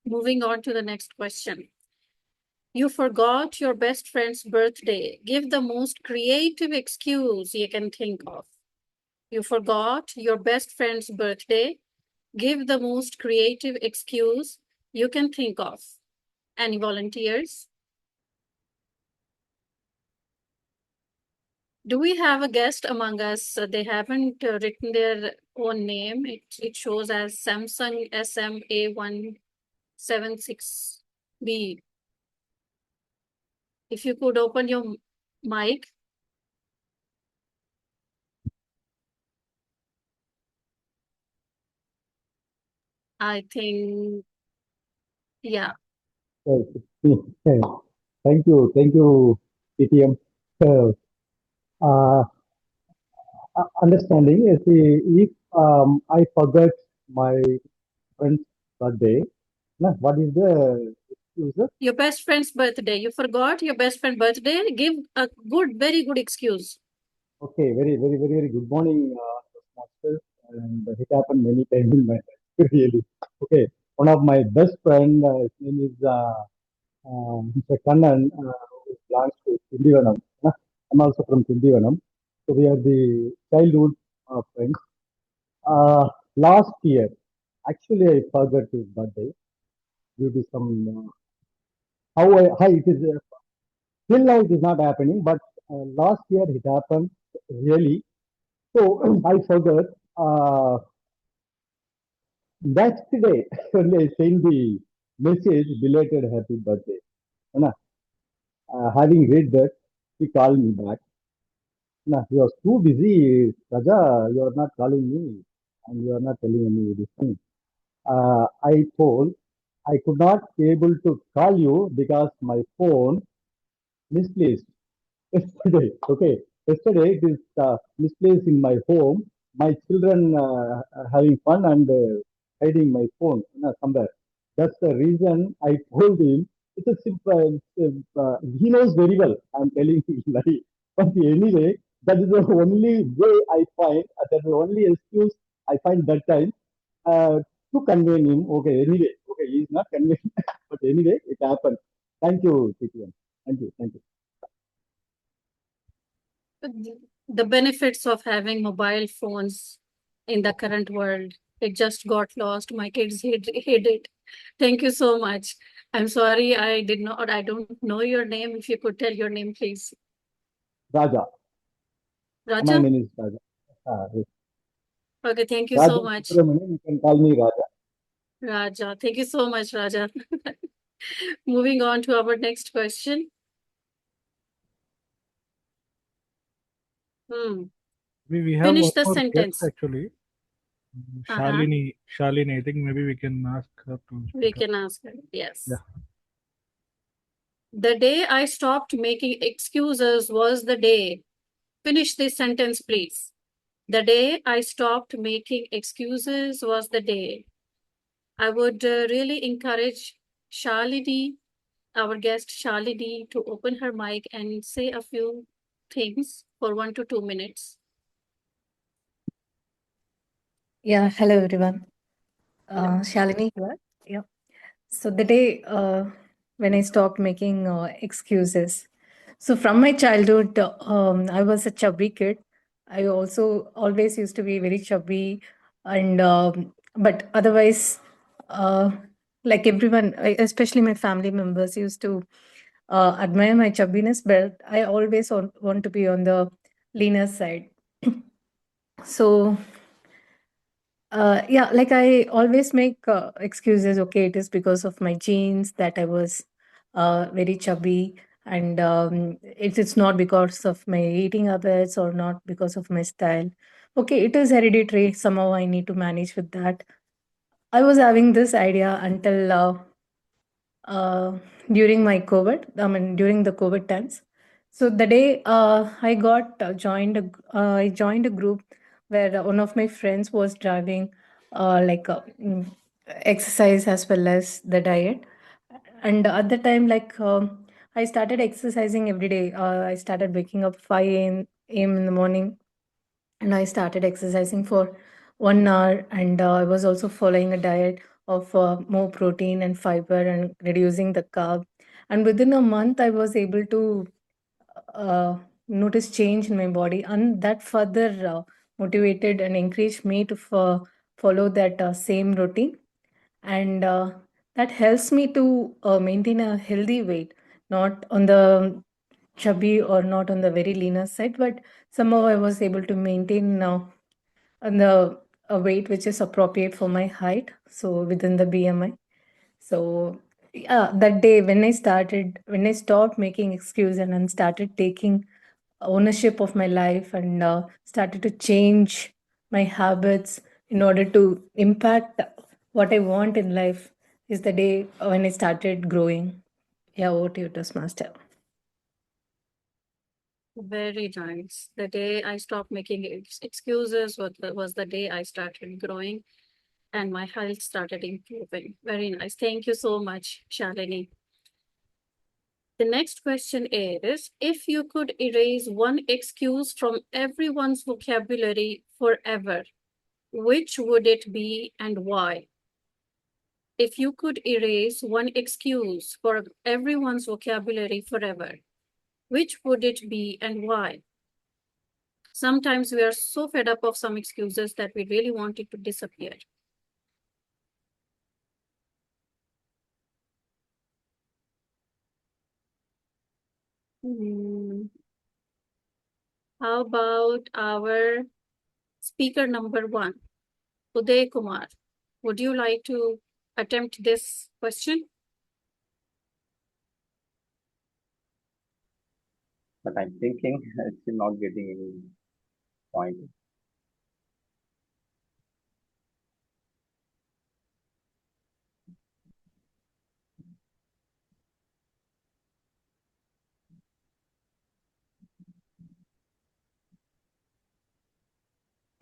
Moving on to the next question. You forgot your best friend's birthday. Give the most creative excuse you can think of. You forgot your best friend's birthday. Give the most creative excuse you can think of. Any volunteers? Do we have a guest among us? They haven't written their own name. It shows as Samsung SMA176B. If you could open your mic. I think, yeah. Thank you, TTM. Uh, Understanding is if I forget my friend's birthday, what is the excuse? Your best friend's birthday. You forgot your best friend's birthday. Give a very good excuse. Okay, very good morning, Toastmasters. And it happened many times in my life, really. Okay, one of my best friend, his name is Mr. Kannan, who belongs to Tindivanam. I'm also from Tindivanam. So we are the childhood friends. Last year, actually, I forgot his birthday due to some how it is. Till now, it is not happening, but last year it happened really. So I forgot. Next day, only I sent the message, belated happy birthday. Having read that, he called me back. He was too busy. Raja, you are not calling me and you are not telling me this thing. I told I could not able to call you because my phone misplaced yesterday. Okay, yesterday it is misplaced in my home. My children having fun and hiding my phone somewhere. That's the reason I told him. It's a simple. He knows very well. I'm telling him lie. But anyway, that is the only way I find. That's the only excuse I find that time to convey him. Okay, anyway, okay, he's not conveying, but anyway, it happened. Thank you, TTM. Thank you, thank you. The benefits of having mobile phones in the current world. It just got lost. My kids hid it. Thank you so much. I'm sorry, I don't know your name. If you could tell your name, please. Raja. Raja? My name is Raja. Yes. Okay, thank you Raja so much. Subramanian, you can call me Raja. Raja, thank you so much, Raja. Moving on to our next question. We have Finish one the more sentence. guest actually. Shalini, I think maybe we can ask her to speak. We can ask her, yes. Yeah. The day I stopped making excuses was the day. Finish this sentence, please. The day I stopped making excuses was the day. I would really encourage Shalini, our guest Shalini, to open her mic and say a few things for 1 to 2 minutes. Yeah, hello everyone. Shalini here. Yeah. So the day when I stopped making excuses. So from my childhood, I was a chubby kid. I also always used to be very chubby, and but otherwise, like everyone, especially my family members, used to admire my chubbiness, but I always want to be on the leaner side. So yeah, like I always make excuses. Okay, it is because of my genes that I was very chubby, and it's not because of my eating habits or not because of my style. Okay, it is hereditary. Somehow I need to manage with that. I was having this idea until uh, during my COVID. I mean, during the COVID times. So the day I got I joined a group where one of my friends was driving exercise as well as the diet. And at the time, I started exercising every day. I started waking up 5 a.m. in the morning, and I started exercising for 1 hour. And I was also following a diet of more protein and fiber and reducing the carb. And within a month, I was able to uh, notice change in my body, and that further motivated and encouraged me to follow that same routine. And that helps me to maintain a healthy weight, not on the chubby or not on the very leaner side, but somehow I was able to maintain on the a weight which is appropriate for my height, so within the BMI. So yeah, that day when I stopped making excuse and then started taking ownership of my life, and started to change my habits in order to impact what I want in life, is the day when I started growing. Yeah, over to you, Toastmaster. Very nice. The day I stopped making excuses was the day I started growing and my health started improving. Very nice. Thank you so much, Shalini. The next question is, if you could erase one excuse from everyone's vocabulary forever, which would it be and why? If you could erase one excuse for everyone's vocabulary forever, which would it be and why? Sometimes we are so fed up of some excuses that we really want it to disappear. How about our speaker number 1, Uday Kumar? Would you like to attempt this question? But I'm thinking still not getting any point.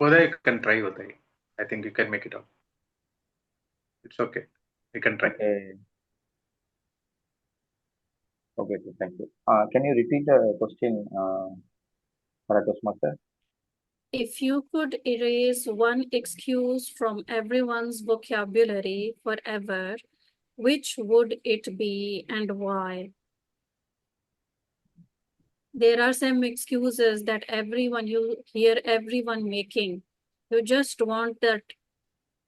Uday can try, Uday. I think you can make it out. It's okay. You can try. Okay. Okay, so thank you. Can you repeat the question, Toastmaster? If you could erase one excuse from everyone's vocabulary forever, which would it be and why? There are some excuses that you hear everyone making. You just want that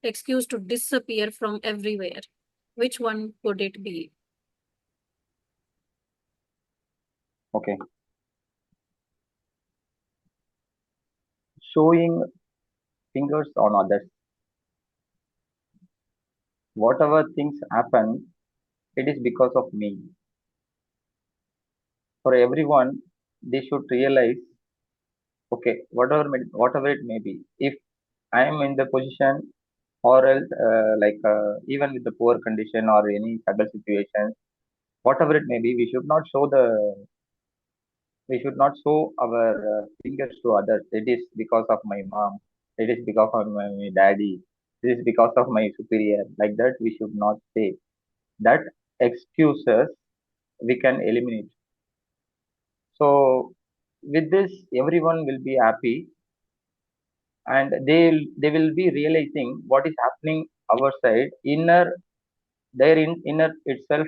excuse to disappear from everywhere. Which one would it be? Okay. Showing fingers on others. Whatever things happen, it is because of me. For everyone, they should realize, okay, whatever it may be, if I am in the position, or else even with the poor condition or any struggle situation, whatever it may be, we should not show our fingers to others. It is because of my mom, it is because of my daddy, it is because of my superior. Like that, we should not say that. Excuses we can eliminate. So with this, everyone will be happy, and they will be realizing what is happening outside. Inner itself,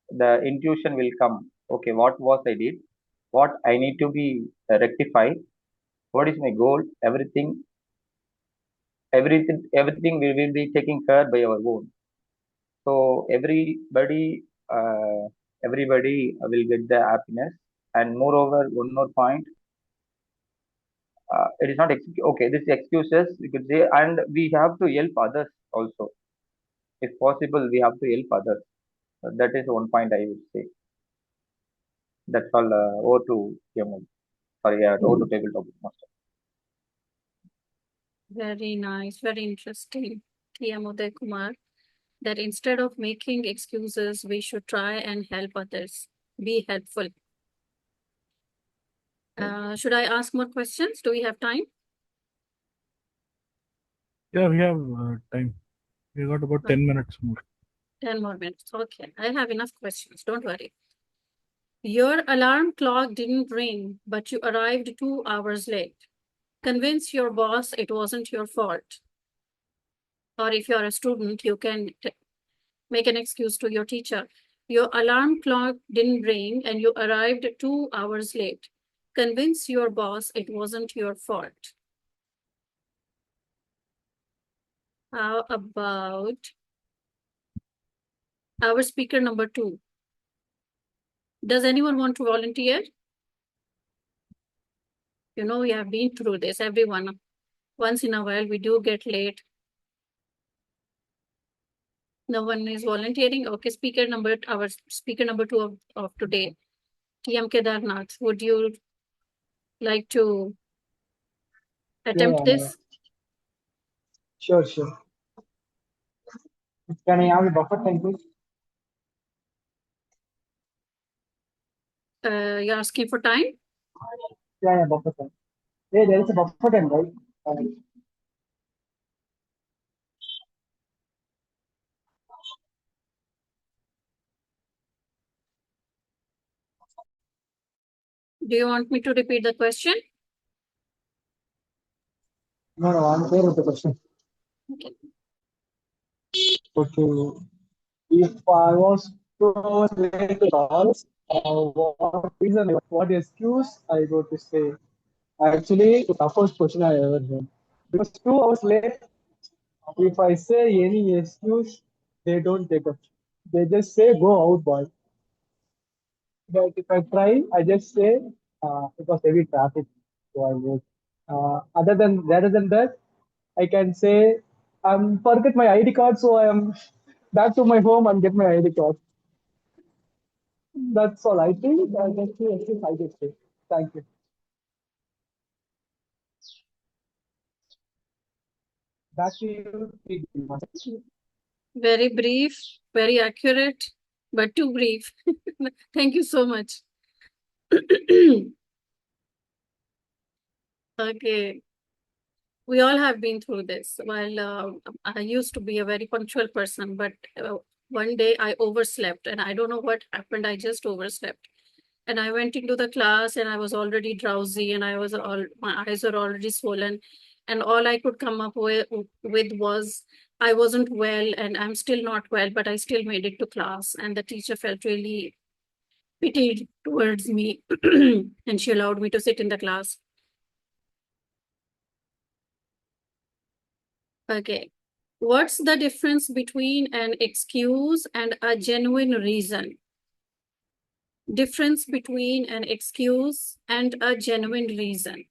the intuition will come. Okay, what was I did, what I need to be rectified. what is my goal, everything we will be taking care by our own. So everybody will get the happiness. And moreover, one more point, it is not okay. This excuses we could say, and we have to help others also. If possible, we have to help others. That is one point I would say. That's all. Over to Yamal. Sorry, over to tabletop master. Very nice, very interesting, Uday Kumar. That instead of making excuses, we should try and help others. Be helpful. Should I ask more questions? Do we have time? Yeah, we have time. We got about 10 minutes more. 10 more minutes. Okay, I have enough questions. Don't worry. Your alarm clock didn't ring, but you arrived 2 hours late. Convince your boss it wasn't your fault. Or if you're a student, you can make an excuse to your teacher. Your alarm clock didn't ring and you arrived 2 hours late. Convince your boss it wasn't your fault. How about our speaker number 2? Does anyone want to volunteer? You know, we have been through this, everyone. Once in a while, we do get late. No one is volunteering. Okay, our speaker number 2 of today, TM Kedarnath. Would you like to attempt this? Sure. Can I have a buffer time, please? You're asking for time? Yeah, buffer time. Hey, there is a buffer time, right? Do you want me to repeat the question? No, I'm clear with the question. Okay. Okay. If I was 2 hours late to class, what reason, what excuse I go to say? Actually, the toughest question I ever heard. Because 2 hours late, if I say any excuse, they don't take it. They just say, go out, boy. But if I try, I just say, it was heavy traffic. So I wait. Rather than that, I can say, forget my ID card, so I am back to my home and get my ID card. That's all. I think I just say. Thank you. Back to you. Very brief, very accurate, but too brief. Thank you so much. Okay. We all have been through this. While I used to be a very punctual person, but one day I overslept and I don't know what happened. I just overslept. And I went into the class and I was already drowsy and my eyes were already swollen. And all I could come up with was I wasn't well and I'm still not well, but I still made it to class. And the teacher felt really pitied towards me and she allowed me to sit in the class. Okay. What's the difference between an excuse and a genuine reason? Difference between an excuse and a genuine reason.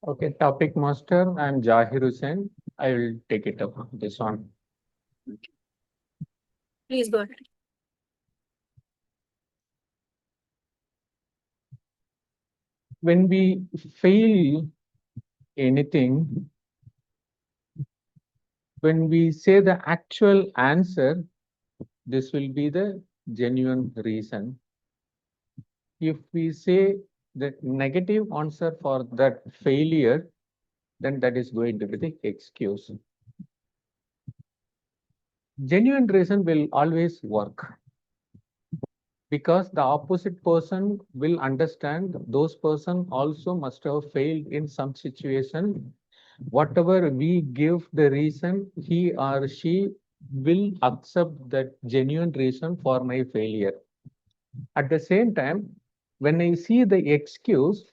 Okay, topic master. I'm Jahir Hussain. I will take it up this one. Okay. Please go ahead. When we fail anything, when we say the actual answer, this will be the genuine reason. If we say the negative answer for that failure, then that is going to be the excuse. Genuine reason will always work because the opposite person will understand those person also must have failed in some situation. Whatever we give the reason, he or she will accept that genuine reason for my failure. At the same time, when I see the excuse,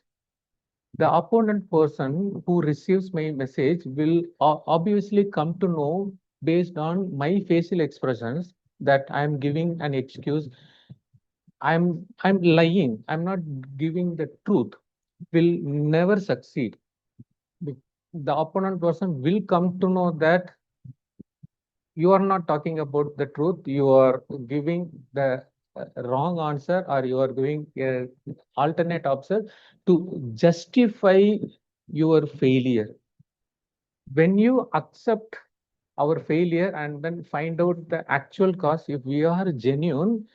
the opponent person who receives my message will obviously come to know based on my facial expressions that I'm giving an excuse. I'm lying. I'm not giving the truth. Will never succeed. The opponent person will come to know that you are not talking about the truth. You are giving the wrong answer, or you are giving alternate answer to justify your failure. When you accept our failure and then find out the actual cause, if we are genuine,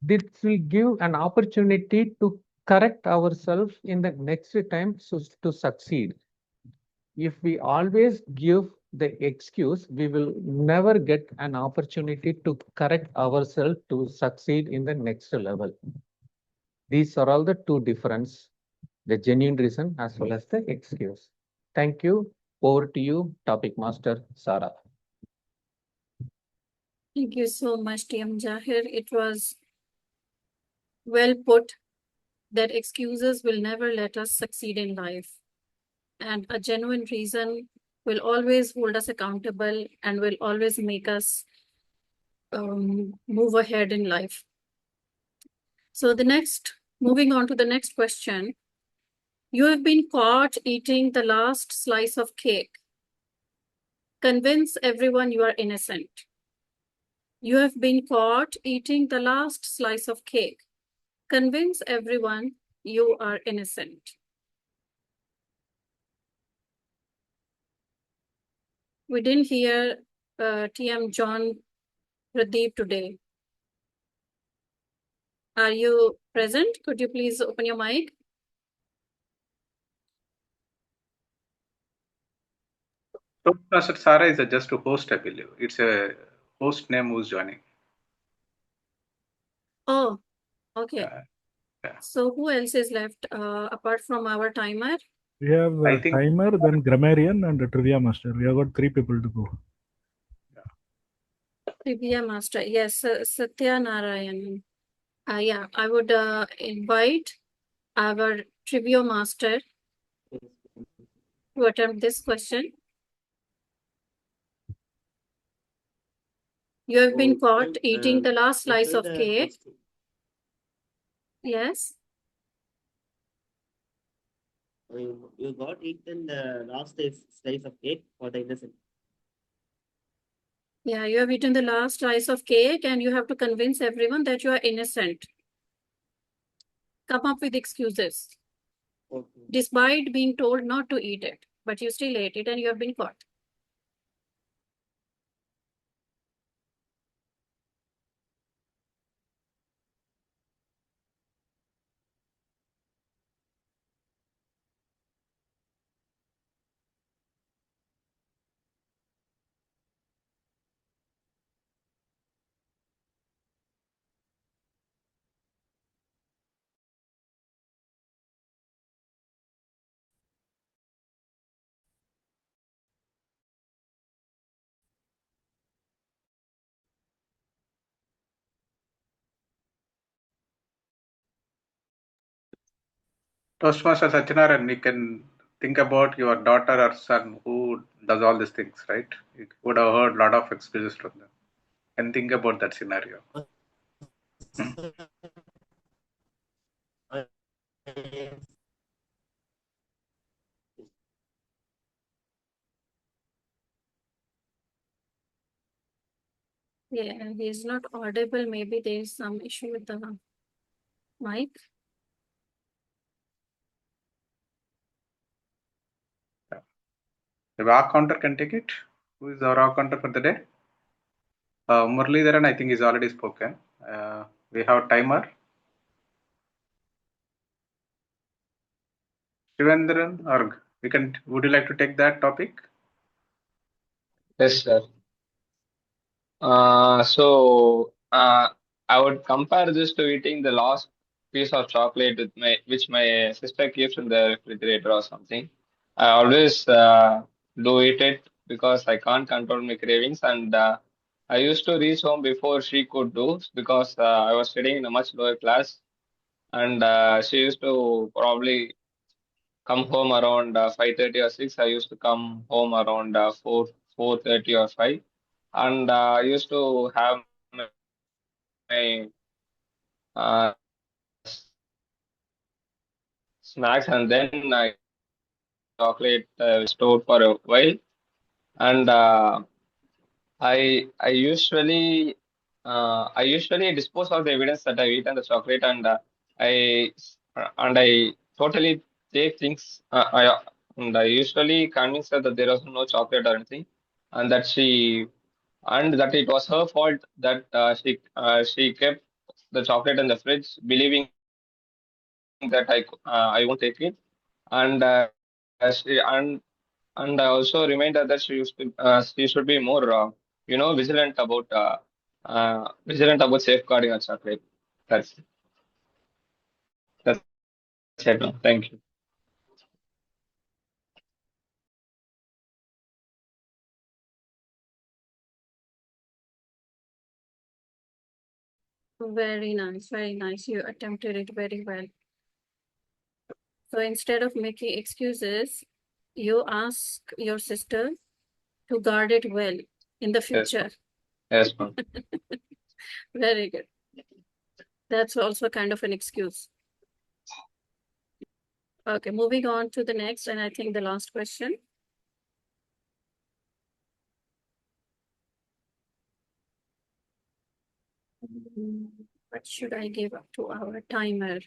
this will give an opportunity to correct ourselves in the next time to succeed. If we always give the excuse, we will never get an opportunity to correct ourselves to succeed in the next level. These are all the two difference, the genuine reason as well as the excuse. Thank you. Over to you, topic master Sarah. Thank you so much, TM Jahir. It was well put that excuses will never let us succeed in life. And a genuine reason will always hold us accountable and will always make us move ahead in life. So moving on to the next question. You have been caught eating the last slice of cake. Convince everyone you are innocent. You have been caught eating the last slice of cake. Convince everyone you are innocent. We didn't hear TM John Pradeep today. Are you present? Could you please open your mic? Toastmaster Sarah is just a host, I believe. It's a host name who's joining. Oh, okay. Yeah. So who else is left apart from our timer? We have timer, then grammarian, and the trivia master. We have got 3 people to go. Trivia master, yes, Satya Narayan. Yeah, I would invite our trivia master to attempt this question. You have been caught eating the last slice of cake. Yes. You got eaten the last slice of cake for the innocent. Yeah, you have eaten the last slice of cake and you have to convince everyone that you are innocent. Come up with excuses. Okay. Despite being told not to eat it, but you still ate it and you have been caught. Toastmaster Satyanarayan, we can think about your daughter or son who does all these things, right? You would have heard a lot of excuses from them. And think about that scenario. Yeah, he is not audible. Maybe there is some issue with the mic. The VAR counter can take it. Who is our VAR counter for the day? Muralidharan, I think, is already spoken. We have timer. Shivendran, or would you like to take that topic? Yes, sir. I would compare this to eating the last piece of chocolate which my sister keeps in the refrigerator or something. I always do eat it because I can't control my cravings, and I used to reach home before she could do because I was studying in a much lower class. and she used to probably come home around 5:30 or 6. I used to come home around 4:30 or 5, and I used to have my uh, snacks, and then I chocolate stored for a while, and I usually dispose of the evidence that I've eaten the chocolate, I I totally take things. I usually convince her that there was no chocolate or anything, and that it was her fault that she kept the chocolate in the fridge, believing that I won't take it, and she and I also remind her that she should be more vigilant about safeguarding her chocolate. That's that's it. No? Thank you. Very nice, very nice. You attempted it very well. So instead of making excuses, you ask your sister to guard it well in the Yes, future. yes, ma'am. Very good. That's also kind of an excuse. Okay, moving on to the next, and I think the last question. What should I give up to our timer?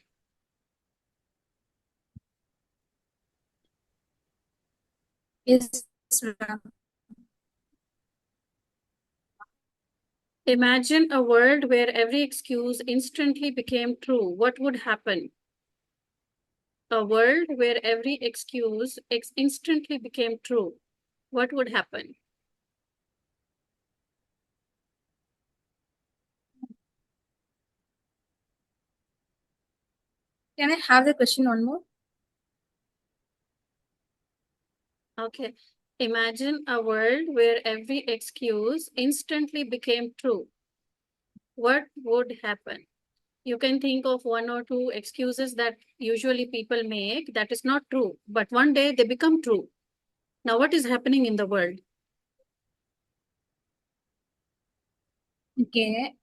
Yes, ma'am. Imagine a world where every excuse instantly became true. What would happen? A world where every excuse instantly became true. What would happen? Can I have the question one more? Okay. Imagine a world where every excuse instantly became true. What would happen? You can think of one or two excuses that usually people make that is not true, but one day they become true. Now, what is happening in the world? Okay.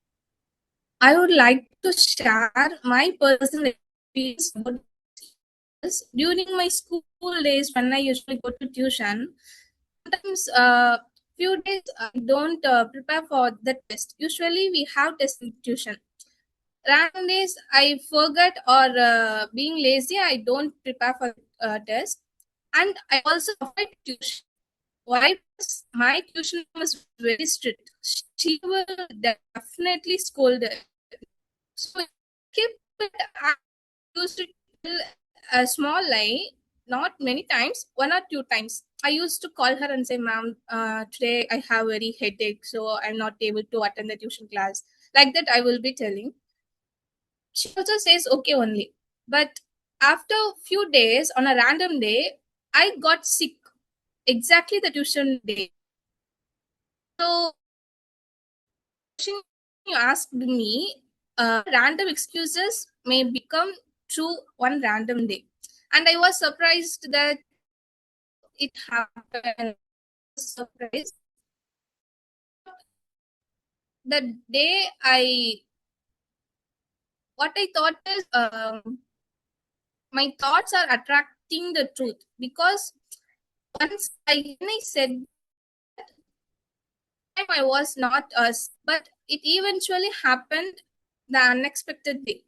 I would like to share my personal experience about this. During my school days when I usually go to tuition. Sometimes few days I don't prepare for the test. Usually we have test in tuition. Random days I forget or being lazy I don't prepare for test. And I also avoid tuition. Why? Because my tuition was very strict. She will definitely scold. So I keep it. I used to tell a small lie, not many times, one or two times. I used to call her and say, "Ma'am, today I have very headache, so I'm not able to attend the tuition class." Like that, I will be telling. She also says okay only. But after a few days, on a random day, I got sick. Exactly the tuition day. So you asked me, random excuses may become true one random day. And I was surprised that it happened. Surprised. The day what I thought is, my thoughts are attracting the truth because when I said that I was not us, but it eventually happened the unexpected way.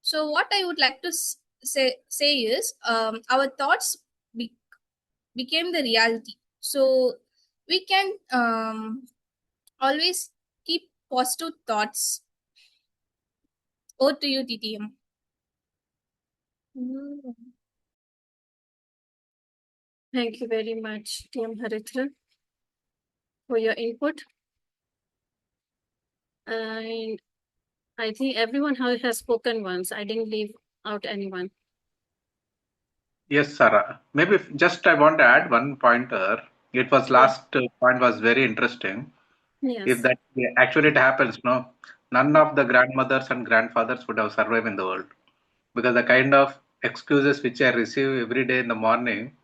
So what I would like to say is, our thoughts became the reality. So we can always keep positive thoughts. Over to you, TTM. Thank you very much, TM Haritra, for your input. And I think everyone has spoken once. I didn't leave out anyone. Yes, Sarah. Maybe just I want to add one pointer. It was last point was very interesting. Yes. If that actually it happens, no, none of the grandmothers and grandfathers would have survived in the world. because the kind of excuses which I receive every day in the morning,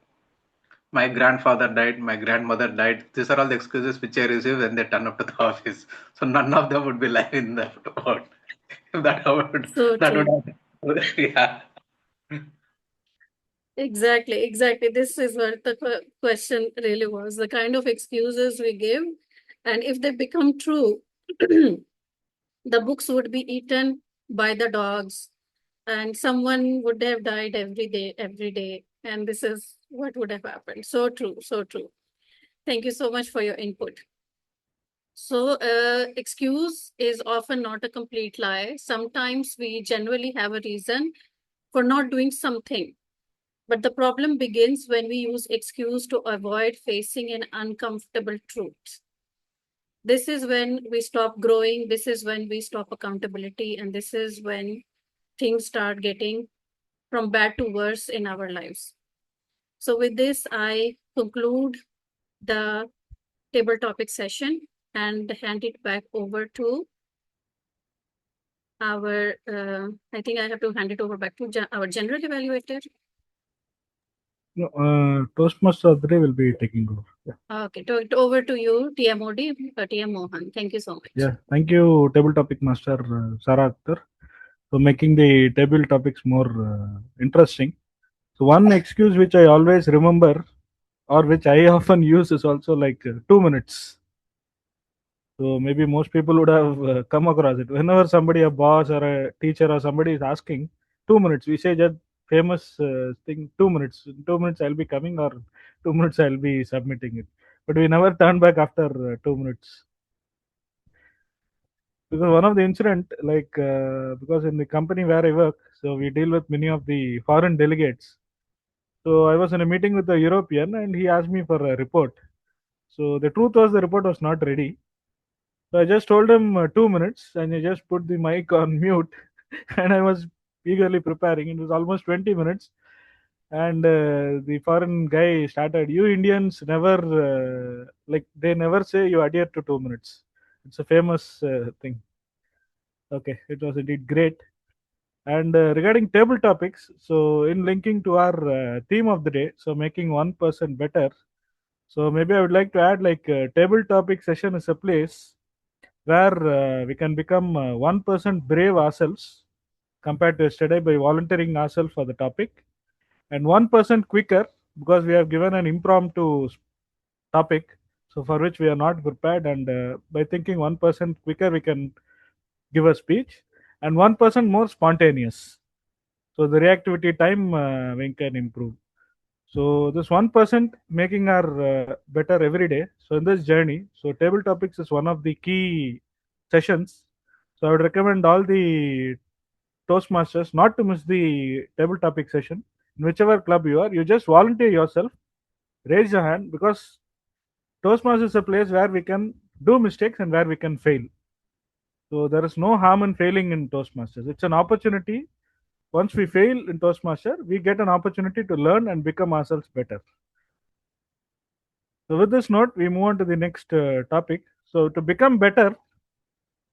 my grandfather died, my grandmother died. These are all the excuses which I receive when they turn up to the office. So none of them would be lying in that word. That would So that would true. have, yeah. Exactly. This is what the question really was. The kind of excuses we give, and if they become true, the books would be eaten by the dogs, and someone would have died every day. And this is what would have happened. So true, so true. Thank you so much for your input. So, excuse is often not a complete lie. Sometimes we genuinely have a reason for not doing something. But the problem begins when we use excuse to avoid facing an uncomfortable truth. This is when we stop growing. This is when we stop accountability. And this is when things start getting from bad to worse in our lives. So with this, I conclude the table topic session and hand it back over to our, I think I have to hand it over back to our general evaluator. No, Toastmaster of the day will be taking over. Yeah. Okay, over to you, TMOD, TM Mohan. Thank you so much. Yeah, thank you, table topic master Sarah Akhtar, for making the table topics more interesting. So one excuse which I always remember, or which I often use, is also like 2 minutes. So maybe most people would have come across it. Whenever somebody, a boss or a teacher or somebody is asking 2 minutes, we say that famous thing, 2 minutes. In 2 minutes I'll be coming, or 2 minutes I'll be submitting it. But we never turn back after 2 minutes. Because one of the incident, like because in the company where I work, so we deal with many of the foreign delegates. So I was in a meeting with a European, and he asked me for a report. So the truth was the report was not ready. So I just told him 2 minutes, and I just put the mic on mute, and I was eagerly preparing. It was almost 20 minutes, and the foreign guy started. You Indians never like, they never say you adhere to 2 minutes. It's a famous thing. Okay, it was indeed great. And regarding table topics, so in linking to our theme of the day, so making one person better. So maybe I would like to add, like, table topic session is a place where we can become 1% brave ourselves compared to yesterday by volunteering ourselves for the topic, and 1% quicker because we have given an impromptu topic, so for which we are not prepared, and by thinking 1% quicker we can give a speech, and 1% more spontaneous, so the reactivity time we can improve. So this 1% making our better every day. So in this journey, so table topics is one of the key sessions. So I would recommend all the Toastmasters not to miss the table topic session. In whichever club you are, you just volunteer yourself, raise your hand, because Toastmasters is a place where we can do mistakes and where we can fail. So there is no harm in failing in Toastmasters. It's an opportunity. Once we fail in Toastmaster, we get an opportunity to learn and become ourselves better. So with this note, we move on to the next topic. So to become better,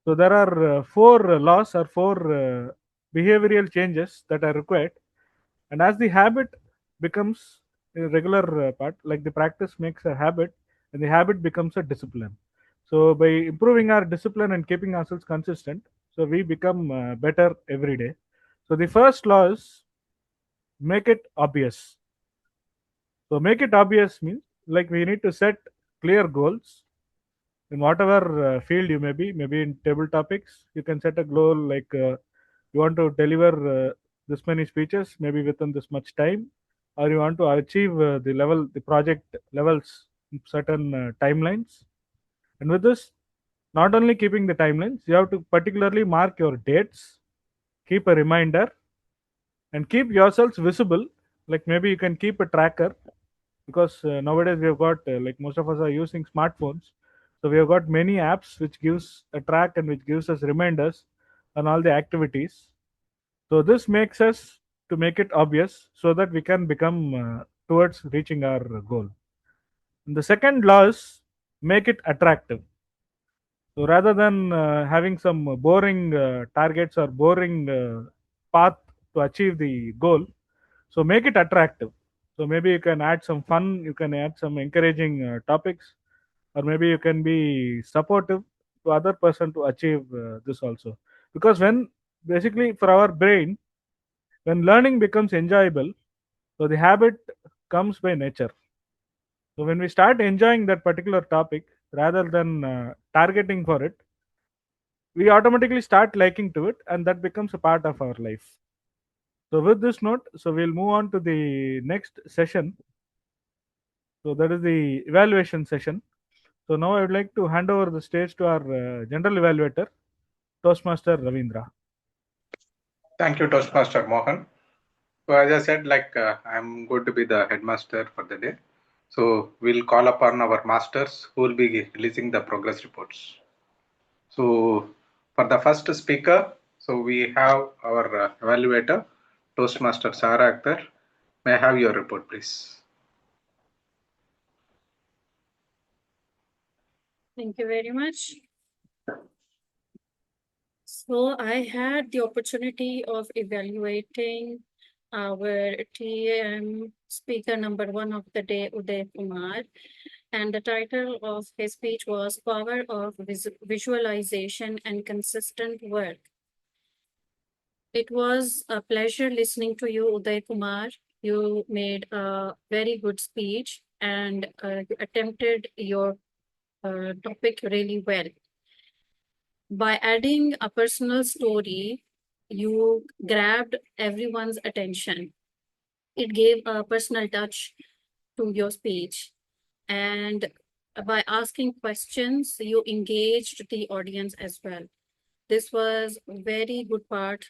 so there are 4 laws or 4 behavioral changes that are required. And as the habit becomes a regular part, like the practice makes a habit, and the habit becomes a discipline. So by improving our discipline and keeping ourselves consistent, so we become better every day. So the first law is make it obvious. So make it obvious means, like, we need to set clear goals in whatever field you may be. Maybe in table topics, you can set a goal like you want to deliver this many speeches, maybe within this much time, or you want to achieve the project levels in certain timelines. And with this, not only keeping the timelines, you have to particularly mark your dates, keep a reminder, and keep yourselves visible. Like, maybe you can keep a tracker, because nowadays we have got like, most of us are using smartphones, so we have got many apps which gives a track and which gives us reminders on all the activities. So this makes us to make it obvious so that we can become towards reaching our goal. And the second law is make it attractive. So rather than having some boring targets or boring path to achieve the goal. So make it attractive. So maybe you can add some fun, you can add some encouraging topics, or maybe you can be supportive to other person to achieve this also. Because when basically for our brain, when learning becomes enjoyable, so the habit comes by nature. So when we start enjoying that particular topic rather than targeting for it, we automatically start liking to it, and that becomes a part of our life. So with this note, so we'll move on to the next session. So that is the evaluation session. So now I would like to hand over the stage to our general evaluator, Toastmaster Ravindra. Thank you, Toastmaster Mohan. So as I said, I'm going to be the headmaster for the day. So we'll call upon our masters who will be releasing the progress reports. So for the first speaker, so we have our evaluator, Toastmaster Sarah Akhtar. May I have your report, please? Thank you very much. So I had the opportunity of evaluating our TAM speaker number 1 of the day, Uday Kumar, and the title of his speech was Power of Visualization and Consistent Work. It was a pleasure listening to you, Uday Kumar. You made a very good speech and you attempted your topic really well. By adding a personal story, you grabbed everyone's attention. It gave a personal touch to your speech. And by asking questions, you engaged the audience as well. This was a very good part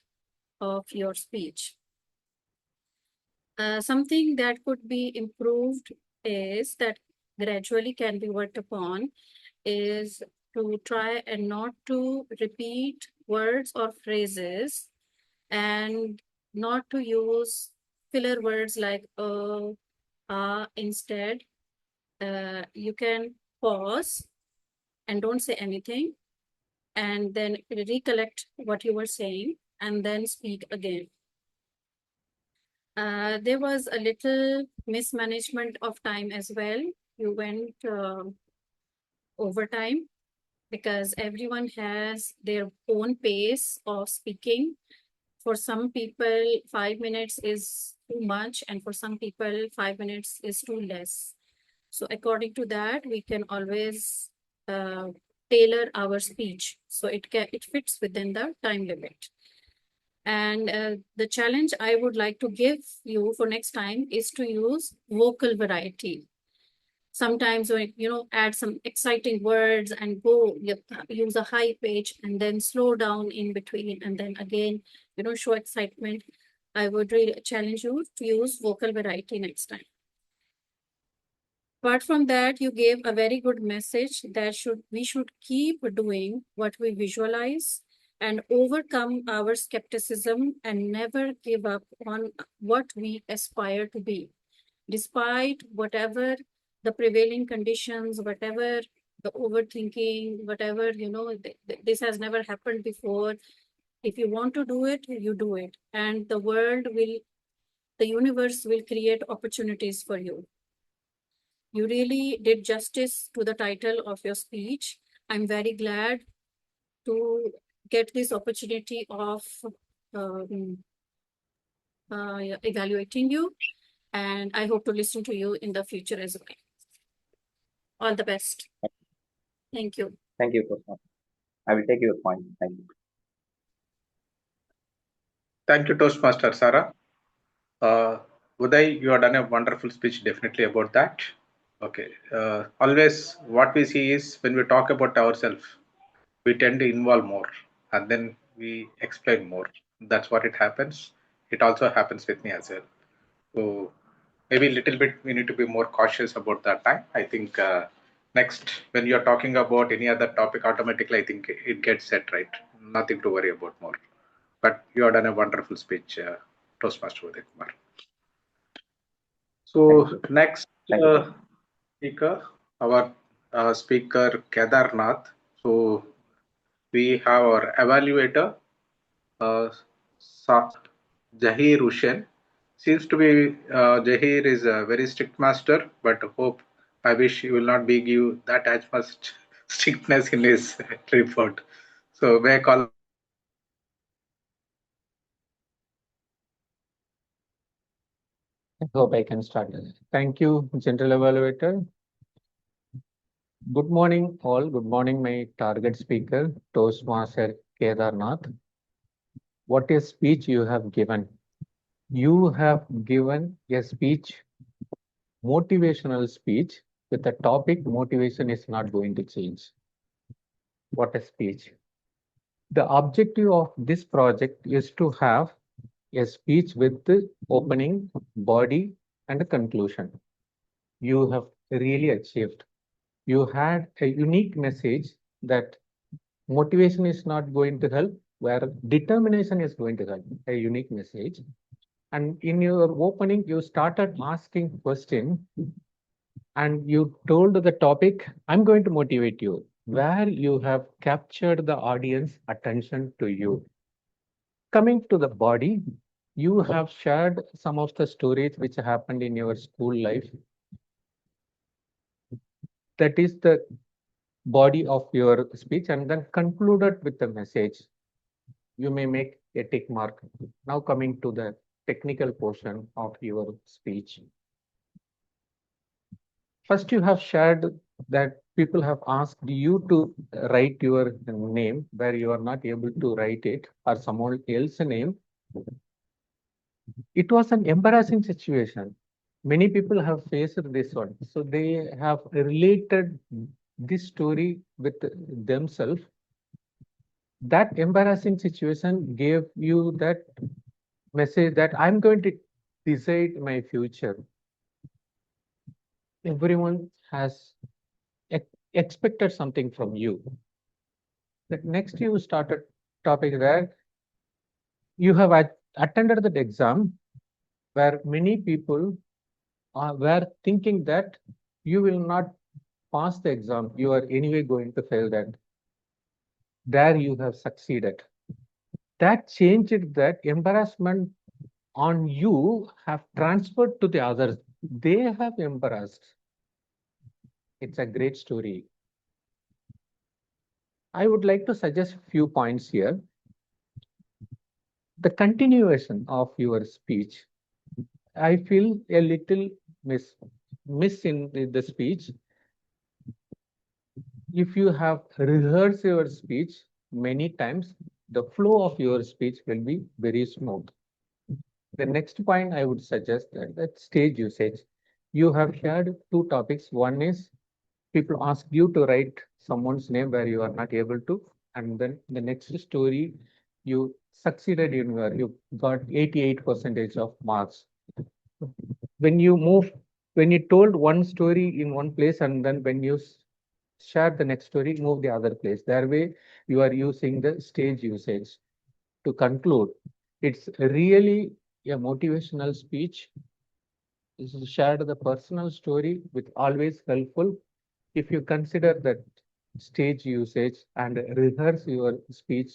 of your speech. Something that could be improved is that gradually can be worked upon is to try and not to repeat words or phrases and not to use filler words like instead. You can pause and don't say anything and then recollect what you were saying and then speak again. There was a little mismanagement of time as well. You went over time because everyone has their own pace of speaking. For some people, 5 minutes is too much, and for some people, 5 minutes is too less. So according to that, we can always tailor our speech so it fits within the time limit. And the challenge I would like to give you for next time is to use vocal variety. Sometimes when add some exciting words and go use a high pitch and then slow down in between and then again show excitement. I would really challenge you to use vocal variety next time. Apart from that, you gave a very good message that we should keep doing what we visualize and overcome our skepticism and never give up on what we aspire to be, despite whatever the prevailing conditions, whatever the overthinking, whatever, this has never happened before. If you want to do it, you do it. And the universe will create opportunities for you. You really did justice to the title of your speech. I'm very glad to get this opportunity of evaluating you. And I hope to listen to you in the future as well. All the best. Thank you. Thank you, Toastmaster. I will take your point. Thank you. Thank you, Toastmaster Sarah. Uday, you have done a wonderful speech definitely about that. Okay. Always what we see is when we talk about ourselves, we tend to involve more and then we explain more. That's what it happens. It also happens with me as well. So maybe a little bit we need to be more cautious about that time. I think next when you're talking about any other topic, automatically I think it gets set right. Nothing to worry about more. But you have done a wonderful speech, Toastmaster Uday Kumar. So next speaker, our speaker Kedarnath. So we have our evaluator, Zahir Hussain. Seems to be Zahir is a very strict master, but I wish he will not be give that as much strictness in his report. So may I call I hope I can start. Thank you, General Evaluator. Good morning, all. Good morning, my target speaker, Toastmaster Kedarnath. What a speech you have given. You have given a speech, motivational speech, with the topic motivation is not going to change. What a speech. The objective of this project is to have a speech with the opening, body, and a conclusion. You have really achieved. You had a unique message that motivation is not going to help, where determination is going to help, a unique message. And in your opening, you started asking question and you told the topic, I'm going to motivate you, where you have captured the audience attention to you. Coming to the body, you have shared some of the stories which happened in your school life. That is the body of your speech, and then concluded with the message. You may make a tick mark. Now coming to the technical portion of your speech. First, you have shared that people have asked you to write your name where you are not able to write it, or someone else's name. It was an embarrassing situation. Many people have faced this one. So they have related this story with themselves. That embarrassing situation gave you that message that I'm going to decide my future. Everyone has expected something from you. That next you started topic where you have attended that exam where many people were thinking that you will not pass the exam, you are anyway going to fail that. There you have succeeded. That changed, that embarrassment on you have transferred to the others. They have embarrassed. It's a great story. I would like to suggest a few points here. The continuation of your speech, I feel a little miss in the speech. If you have rehearsed your speech many times, the flow of your speech will be very smooth. The next point I would suggest that stage usage. You have shared two topics. One is people ask you to write someone's name where you are not able to, and then the next story you succeeded in where you got 88% of marks. When you told one story in one place, and then when you share the next story, move the other place. That way you are using the stage usage. To conclude, it's really a motivational speech. This is shared the personal story with always helpful. If you consider that stage usage and rehearse your speech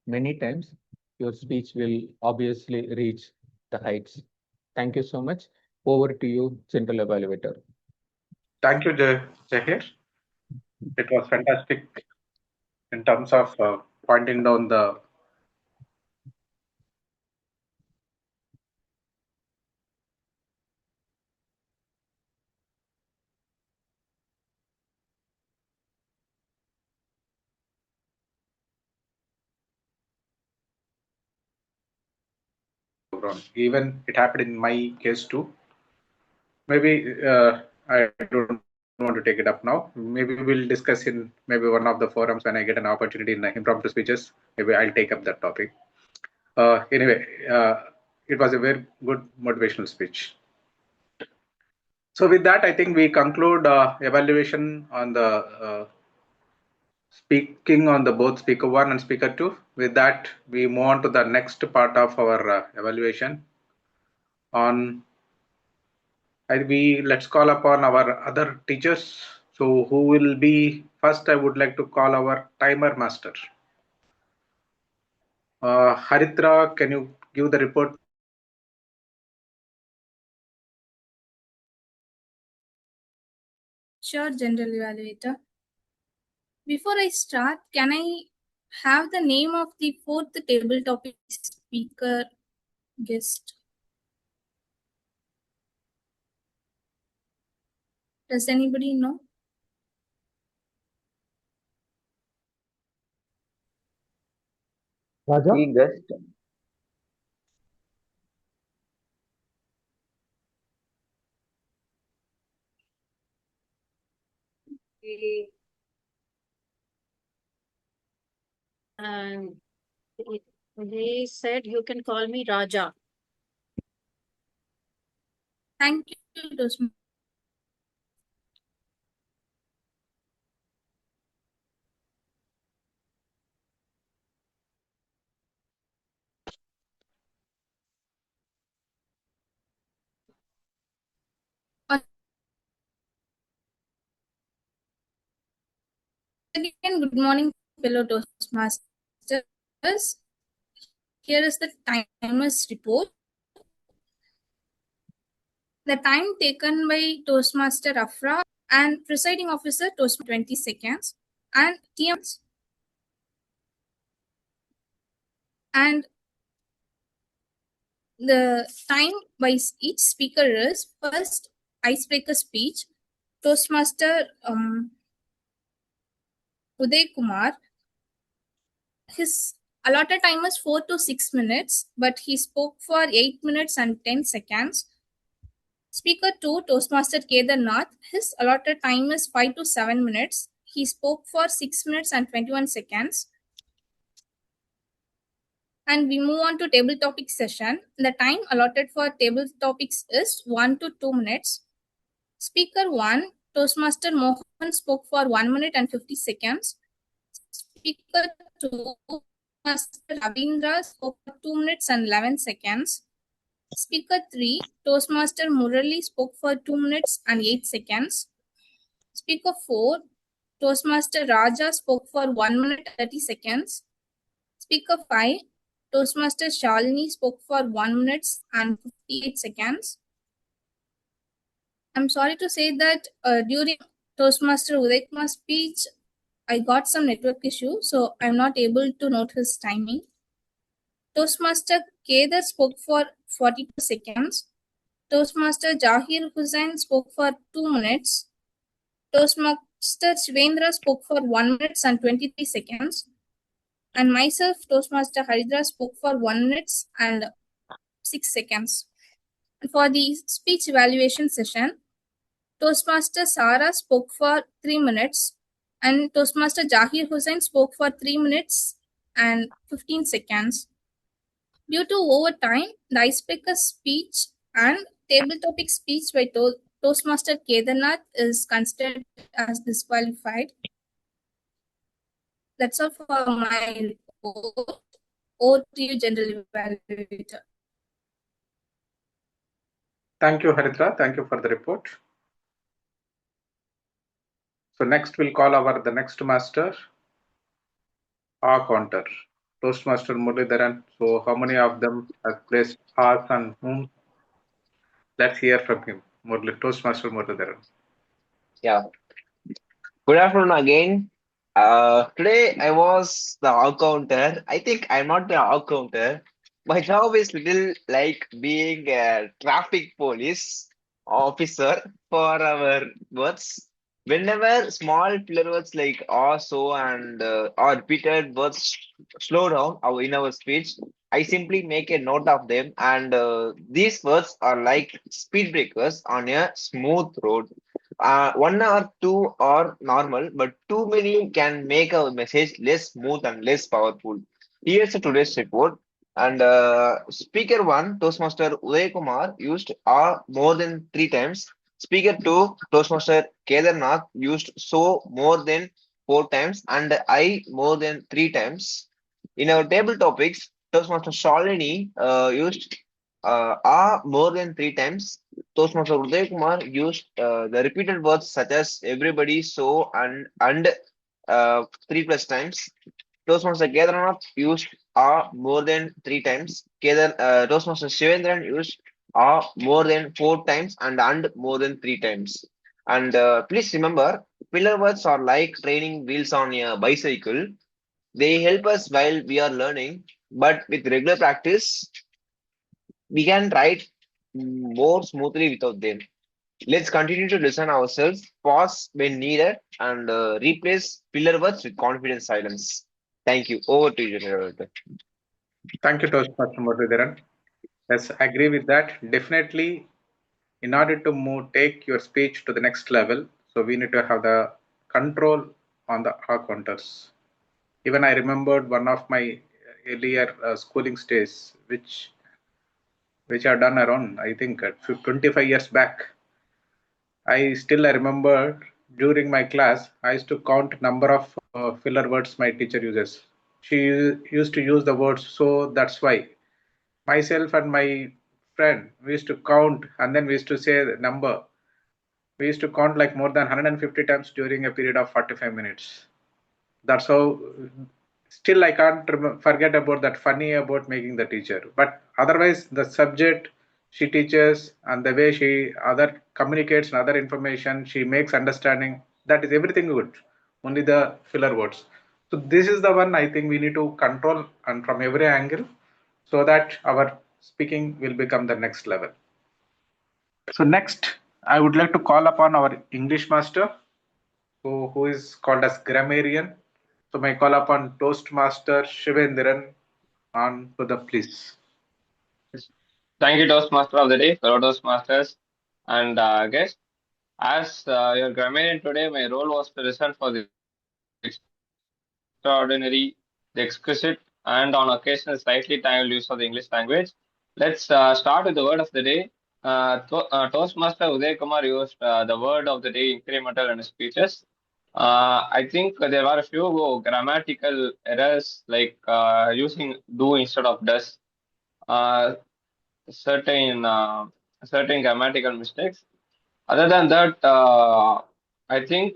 many times, your speech will obviously reach the heights. Thank you so much. Over to you, General Evaluator. Thank you, Zahir. It was fantastic in terms of pointing down the even it happened in my case too. Maybe I don't want to take it up now. Maybe we'll discuss in maybe one of the forums when I get an opportunity in impromptu speeches. Maybe I'll take up that topic. Anyway, it was a very good motivational speech. So with that, I think we conclude evaluation on the speaking on the both speaker 1 and speaker 2. With that, we move on to the next part of our evaluation on let's call upon our other teachers. So who will be first? I would like to call our timer master. Haritra, can you give the report? Sure, General Evaluator. Before I start, can I have the name of the fourth table topic speaker guest? Does anybody know? Raja? He guessed. And he said you can call me Raja. Thank you, Toastmasters. Again, good morning, fellow Toastmasters. Here is the timer's report. The time taken by Toastmaster Afra and presiding officer Toastmaster 20 seconds and TMs. And the time by each speaker is first icebreaker speech, Toastmaster Uday Kumar. His allotted time was 4 to 6 minutes, but he spoke for 8 minutes and 10 seconds. Speaker 2, Toastmaster Kedarnath, his allotted time is 5 to 7 minutes. He spoke for 6 minutes and 21 seconds. And we move on to table topic session. The time allotted for table topics is 1 to 2 minutes. Speaker 1, Toastmaster Mohan spoke for 1 minute and 50 seconds. Speaker 2, Toastmaster Ravindra spoke for 2 minutes and 11 seconds. Speaker 3, Toastmaster Murali spoke for 2 minutes and 8 seconds. Speaker 4, Toastmaster Raja spoke for 1 minute 30 seconds. Speaker 5, Toastmaster Shalini spoke for 1 minute and 58 seconds. I'm sorry to say that during Toastmaster Uday Kumar's speech, I got some network issue, so I'm not able to note his timing. Toastmaster Kedar spoke for 42 seconds. Toastmaster Jahir Hussain spoke for 2 minutes. Toastmaster Shivendra spoke for 1 minute and 23 seconds. And myself, Toastmaster Haridra, spoke for 1 minute and 6 seconds. And for the speech evaluation session, Toastmaster Sara spoke for 3 minutes. And Toastmaster Jahir Hussain spoke for 3 minutes and 15 seconds. Due to overtime, the icebreaker speech and table topic speech by Toastmaster Kedarnath is considered as disqualified. That's all for my report. Over to you, General Evaluator. Thank you, Haritra. Thank you for the report. So next we'll call the next master, A counter, Toastmaster Muralidharan. So how many of them have placed A's and whom? Let's hear from him. Toastmaster Muralidharan. Yeah. Good afternoon again. Today I was the all counter. I think I'm not the all counter. My job is little like being a traffic police officer for our words. Whenever small filler words like so and or repeated words slow down in our speech, I simply make a note of them, and these words are like speed breakers on a smooth road. One or two are normal, but too many can make a message less smooth and less powerful. Here's today's report. And speaker 1, Toastmaster Uday Kumar, used more than 3 times. Speaker 2, Toastmaster Kedarnath, used so more than 4 times, and I more than 3 times. In our table topics, Toastmaster Shalini used more than 3 times. Toastmaster Uday Kumar used the repeated words such as everybody, so, and 3 plus times. Toastmaster Kedarnath used more than 3 times. Toastmaster Shivendran used more than 4 times and more than 3 times. And please remember, filler words are like training wheels on a bicycle. They help us while we are learning, but with regular practice, we can write more smoothly without them. Let's continue to listen ourselves, pause when needed, and replace filler words with confident silence. Thank you. Over to you, General. Thank you, Toastmaster Muralidharan. Yes, I agree with that. Definitely, in order to take your speech to the next level, so we need to have the control on the R counters. Even I remembered one of my earlier schooling days, which are done around, I think, 25 years back. I remember during my class, I used to count number of filler words my teacher uses. She used to use the words, so that's why. Myself and my friend, we used to count and then we used to say the number. We used to count like more than 150 times during a period of 45 minutes. That's how. Still, I can't forget about that funny about making the teacher. But otherwise, the subject she teaches and the way she other communicates and other information she makes understanding, that is everything good. Only the filler words. So this is the one I think we need to control and from every angle, so that our speaking will become the next level. So next, I would like to call upon our English master, who is called as grammarian. So may I call upon Toastmaster Shivendran on to the please. Thank you, Toastmaster of the day, fellow Toastmasters, and guests. As your grammarian today, my role was to listen for the extraordinary, the exquisite, and on occasion slightly tangled use of the English language. Let's start with the word of the day. Toastmaster Uday Kumar used the word of the day incremental in his speeches. I think there were a few grammatical errors like using do instead of does. Certain certain grammatical mistakes. Other than that, I think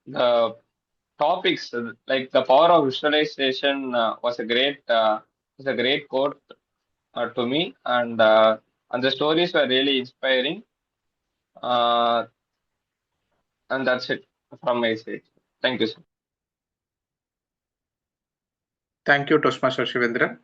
the topics like the power of visualization was a great quote to me, and the stories were really inspiring. Uh, and that's it from my side. Thank you, sir. Thank you, Toastmaster Shivendran.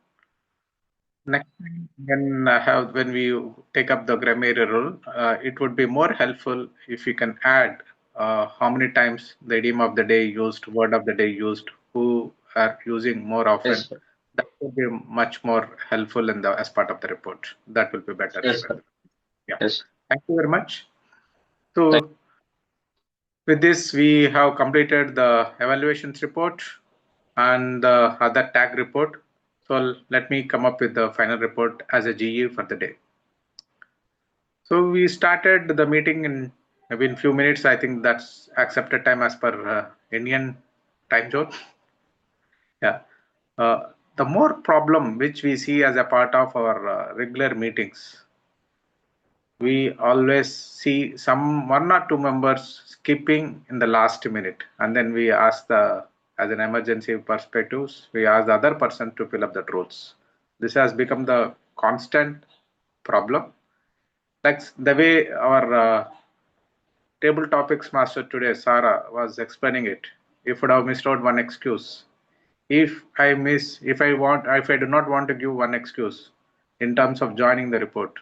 Next time, when we take up the grammar rule, it would be more helpful if you can add how many times the idiom of the day used, word of the day used, who are using more often. Yes, sir. That would be much more helpful in the as part of the report. That will be better, Yes, Shivendran. sir. Yeah. Yes. Thank you very much. So with this, we have completed the evaluations report and the other tag report. So let me come up with the final report as a GE for the day. So we started the meeting in maybe in few minutes. I think that's accepted time as per Indian time zone. Yeah. The more problem which we see as a part of our regular meetings, we always see one or two members skipping in the last minute, and then we ask as an emergency perspectives, we ask the other person to fill up the roles. This has become the constant problem. Like the way our table topics master today, Sarah, was explaining it. If would have missed out one excuse, if I do not want to give one excuse in terms of joining the report,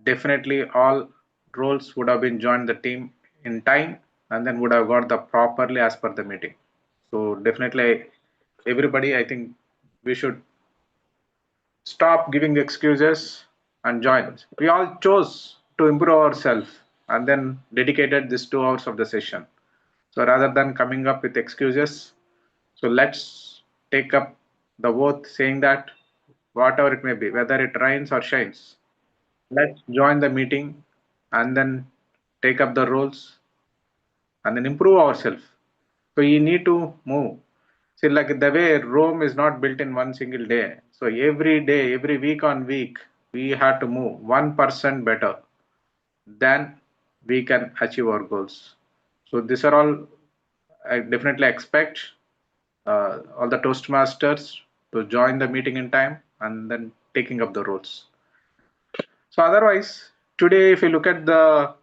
definitely all roles would have been joined the team in time and then would have got the properly as per the meeting. So definitely everybody, I think we should stop giving excuses and join. We all chose to improve ourselves and then dedicated this 2 hours of the session. So rather than coming up with excuses, so let's take up the oath saying that whatever it may be, whether it rains or shines, let's join the meeting and then take up the roles and then improve ourselves. So you need to move. See, like the way Rome is not built in one single day. So every day, every week on week, we have to move 1% better. Then we can achieve our goals. So these are all I definitely expect all the Toastmasters to join the meeting in time and then taking up the roles. So otherwise, today if you look at the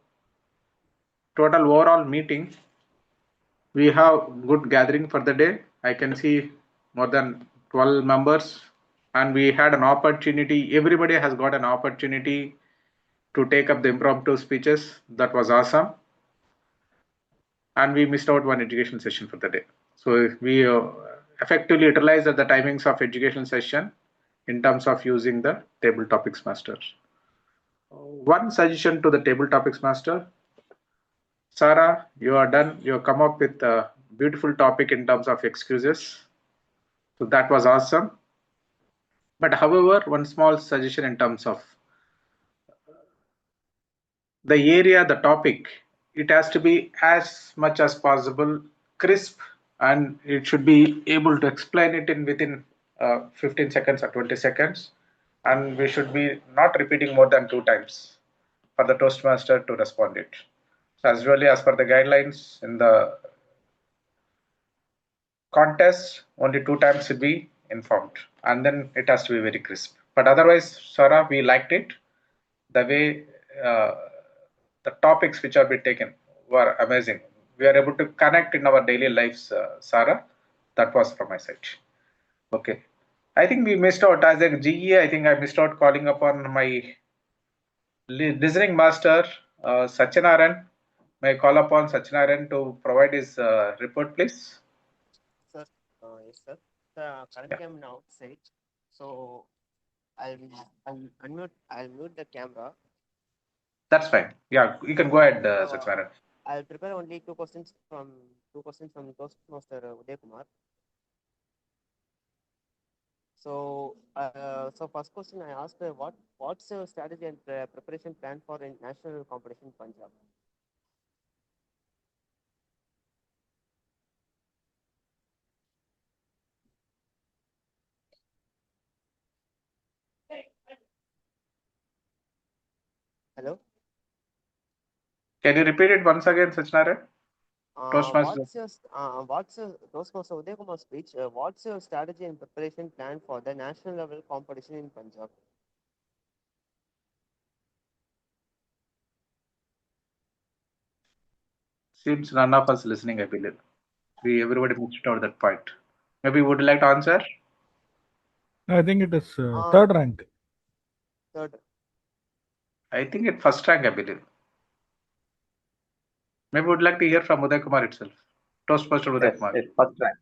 total overall meeting, we have good gathering for the day. I can see more than 12 members, and we had an opportunity. Everybody has got an opportunity to take up the impromptu speeches. That was awesome. And we missed out one education session for the day. So we effectively utilized the timings of education session in terms of using the table topics master. One suggestion to the table topics master. Sarah, you are done. You have come up with a beautiful topic in terms of excuses. So that was awesome. But however, one small suggestion in terms of the area, the topic, it has to be as much as possible crisp, and it should be able to explain it in within 15 seconds or 20 seconds. And we should be not repeating more than 2 times for the Toastmaster to respond it. So as well as per the guidelines in the contest, only 2 times should be informed, and then it has to be very crisp. But otherwise, Sarah, we liked it. The way the topics which have been taken were amazing. We are able to connect in our daily lives, Sarah. That was from my side. Okay. I think we missed out as a GE. I think I missed out calling upon my listening master, Satyanarayan. May I call upon Satyanarayan to provide his report, please? Sir, yes, sir. Currently I'm outside, so I'll mute the camera. That's fine. Yeah, you can go ahead, Satyanarayan. I'll prepare only two questions from Toastmaster Uday Kumar. So, first question I asked, what's your strategy and preparation plan for a national competition in Punjab? Hello? Can you repeat it once again, Satyanarayan? What's your Toastmaster Uday Kumar speech? What's your strategy and preparation plan for the national level competition in Punjab? Seems none of us listening, I believe. Everybody missed out that point. Maybe would you like to answer? I think it is third rank. Third. I think it's first rank, I believe. Maybe would like to hear from Uday Kumar itself. Toastmaster Uday Kumar. Yes, first rank.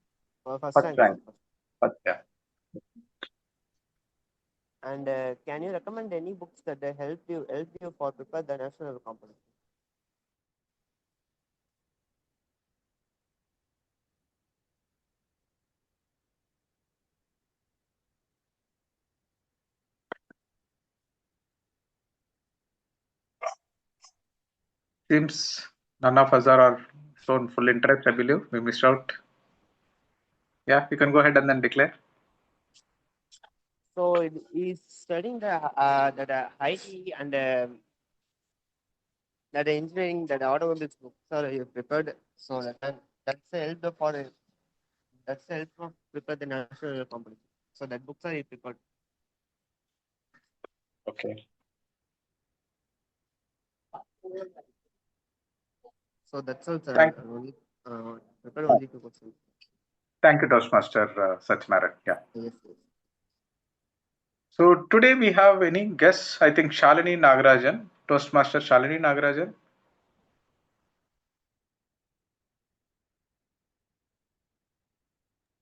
First rank. Yeah. And can you recommend any books that help you for prepare the national competition? Seems none of us are shown full interest, I believe. We missed out. Yeah, you can go ahead and then declare. So he's studying the IT and that engineering, that automobiles books are prepared. So that's help for prepare the national competition. So that books are prepared. Okay. So that's all, sir. Prepare Oh. only 2 questions. Thank you, Toastmaster Satyanarayan. Yeah. Yes. So today we have any guests? I think Shalini Nagarajan, Toastmaster Shalini Nagarajan.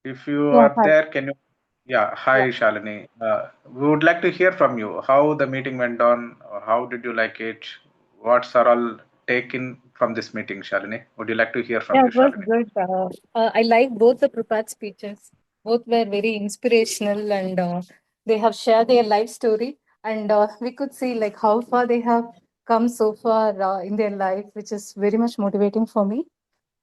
If you are there, can you? Yeah, hi Shalini. We would like to hear from you how the meeting went on. How did you like it? What's are all taken from this meeting, Shalini? Would you like to hear from Yeah, you, it was Shalini? good. I like both the prepared speeches. Both were very inspirational, and they have shared their life story. And we could see like how far they have come so far in their life, which is very much motivating for me.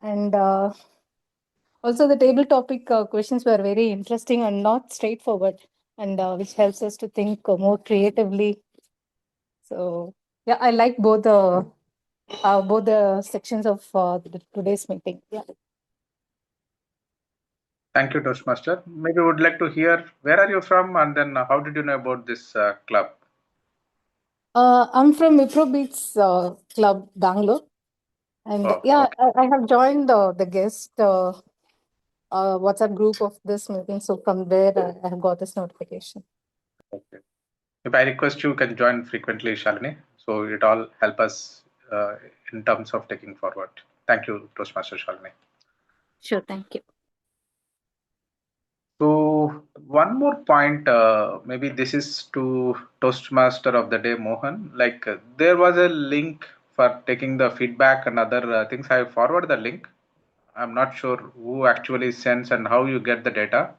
And also the table topic questions were very interesting and not straightforward, and which helps us to think more creatively. So yeah, I like both the sections of today's meeting. Yeah. Thank you, Toastmaster. Maybe would like to hear where are you from, and then how did you know about this club? I'm from Wipro Beats Club, Bangalore, And Oh, yeah, okay. I have joined the guest WhatsApp group of this meeting. So from there, I have got this notification. Okay. If I request you can join frequently, Shalini. So it all help us in terms of taking forward. Thank you, Toastmaster Shalini. Sure, thank you. So one more point, maybe this is to Toastmaster of the day, Mohan. Like there was a link for taking the feedback and other things. I forward the link. I'm not sure who actually sends and how you get the data.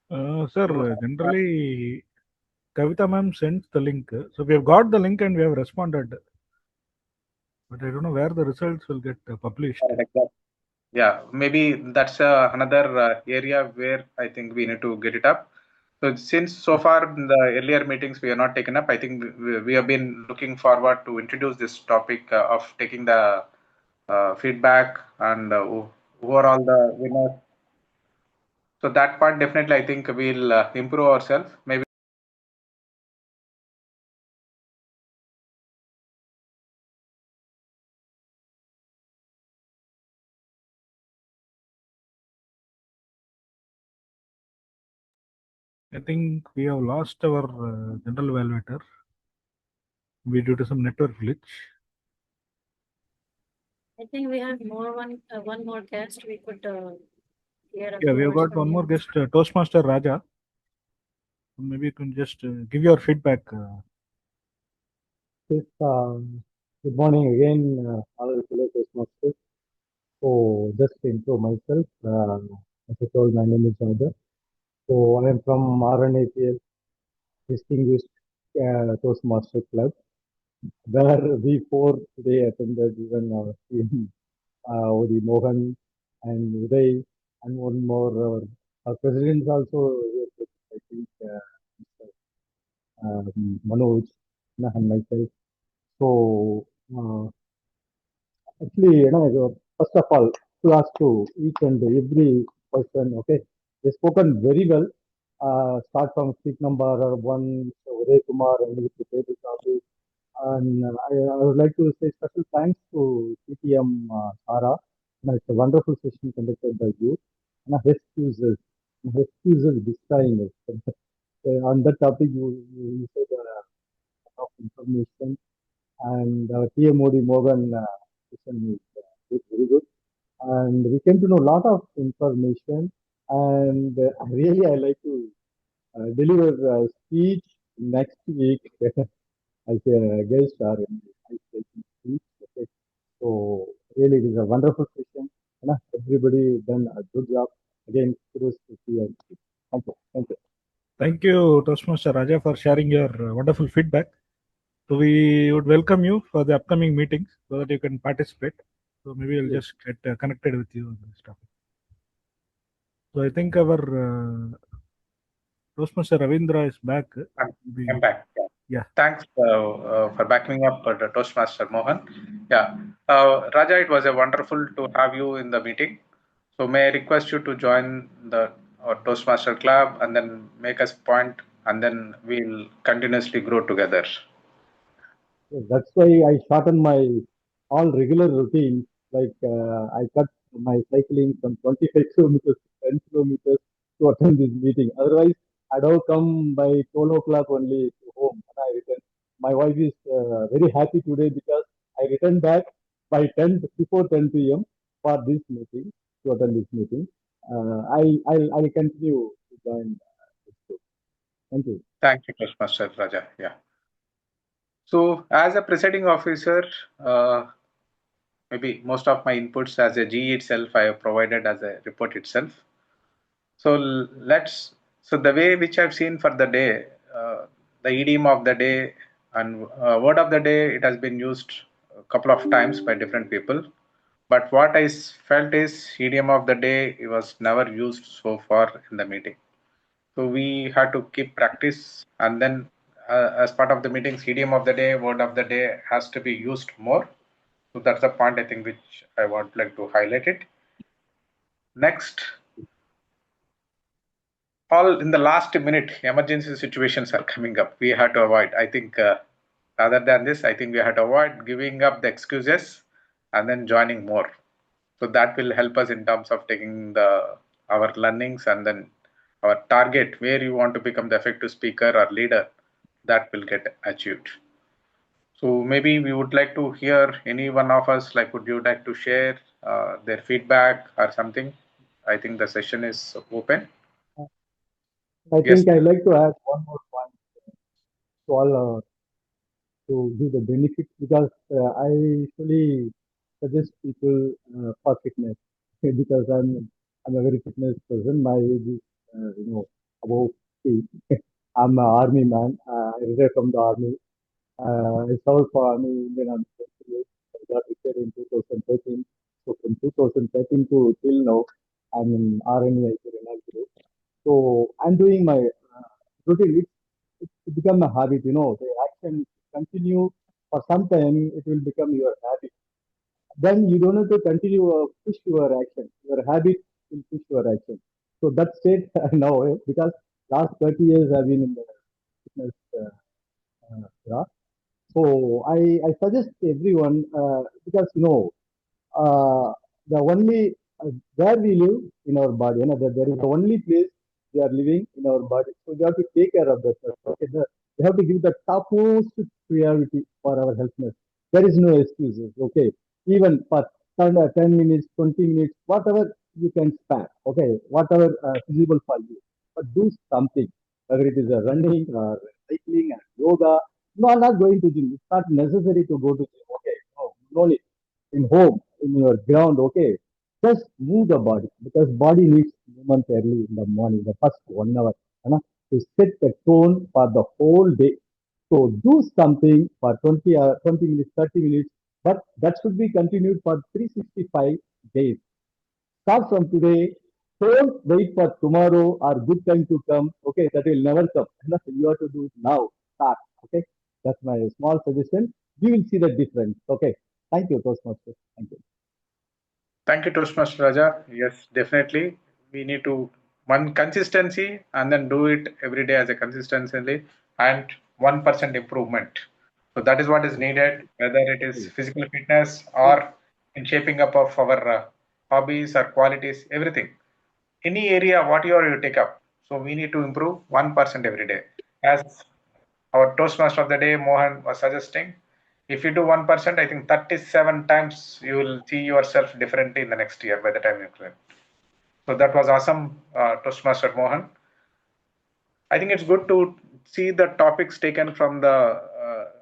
Sir, generally, Kavitha ma'am sends the link. So we have got the link and we have responded. But I don't know where the results will get published. Yeah, maybe that's another area where I think we need to get it up. So since so far in the earlier meetings we are not taken up, I think we have been looking forward to introduce this topic of taking the feedback and who are all the winners. So that part definitely I think we'll improve ourselves. Maybe. I think we have lost our general evaluator. We due to some network glitch. I think we have one more guest. We could hear. Yeah, we have got one more guest, Toastmaster Raja. Maybe you can just give your feedback. Yes, good morning again, all fellow Toastmasters. So just to intro myself, as I told, my name is Raja. So I am from RNAPL, Distinguished Toastmaster Club, where we four today attended, even our team, the Mohan and Uday, and one more, our presidents also, I think, Manoj and myself. So actually, first of all, to ask to each and every person, okay, they spoken very well. Start from speak number one, Uday Kumar, and with the table topic. And I would like to say special thanks to CTM Sara. It's a wonderful session conducted by you. Excuses this time. On that topic, you said a lot of information, and TMOD Morgan session is very good. And we came to know a lot of information. And really, I like to deliver a speech next week as a guest or in speech. Okay. So really, it is a wonderful session. Everybody done a good job. Again, kudos to you. Thank you. Thank you. Thank you, Toastmaster Raja, for sharing your wonderful feedback. So we would welcome you for the upcoming meetings so that you can participate. So maybe we'll just get connected with you on this topic. So I think our Toastmaster Ravindra is back. I'm back. Yeah. Thanks for backing up the Toastmaster Mohan. Yeah, Raja, it was a wonderful to have you in the meeting. So may I request you to join the Toastmaster Club and then make us point, and then we'll continuously grow together. That's why I shorten my all regular routine. Like I cut my cycling from 25 kilometers to 10 kilometers to attend this meeting. Otherwise, I'd have come by 12 o'clock only to home and I return. My wife is very happy today because I returned back by 10 before 10 p.m. for this meeting to attend this meeting. I'll continue to join. Thank you. Thank you, Toastmaster Raja. Yeah. So as a presiding officer, maybe most of my inputs as a GE itself, I have provided as a report itself. So so the way which I've seen for the day, the idiom of the day and word of the day, it has been used a couple of times by different people. But what I felt is idiom of the day, it was never used so far in the meeting. So we had to keep practice, and then as part of the meetings, idiom of the day, word of the day has to be used more. So that's the point I think which I would like to highlight it. Next, all in the last minute, emergency situations are coming up. We have to avoid. I think Rather than this, I think we have to avoid giving up the excuses and then joining more. So that will help us in terms of taking our learnings and then our target where you want to become the effective speaker or leader, that will get achieved. So maybe we would like to hear any one of us, like would you like to share their feedback or something? I think the session is open. I Yes. think I'd like to add one more point to all to give the benefit because I usually suggest people for fitness because I'm a very fitness person. My age is above 50. I'm an army man. I retired from the army. I served for Army Indian Army Forces. I got retired in 2013. So from 2013 to till now, I'm in RNA group. So I'm doing my routine. It's become a habit. The action continue for some time. It will become your habit. Then you don't have to continue push your action. Your habit will push your action. So that state now because last 30 years I've been in the fitness era. So I suggest everyone because the only where we live in our body, there is the only place we are living in our body. So we have to take care of that. Okay, we have to give the topmost priority for our healthness. There is no excuses. Okay, even for 10 minutes, 20 minutes, whatever you can spare. Okay, whatever feasible for you, but do something. Whether it is a running or cycling and yoga. No, I'm not going to gym. It's not necessary to go to gym. Okay, no need in home, in your ground, okay. Just move the body because body needs movement early in the morning, the first 1 hour, to set the tone for the whole day. So do something for 20 minutes, 30 minutes, but that should be continued for 365 days. Start from today. Don't wait for tomorrow or good time to come. Okay, that will never come. You have to do it now. Start. Okay, that's my small suggestion. You will see the difference. Okay, thank you, Toastmasters. Thank you. Thank you, Toastmaster Raja. Yes, definitely. We need to one consistency and then do it every day as a consistency and 1% improvement. So that is what is needed, whether it is physical fitness or in shaping up of our hobbies or qualities, everything. Any area, whatever you take up. So we need to improve 1% every day. As our Toastmaster of the day, Mohan, was suggesting, if you do 1%, I think 37 times you will see yourself differently in the next year by the time you clear. So that was awesome, Toastmaster Mohan. I think it's good to see the topics taken from the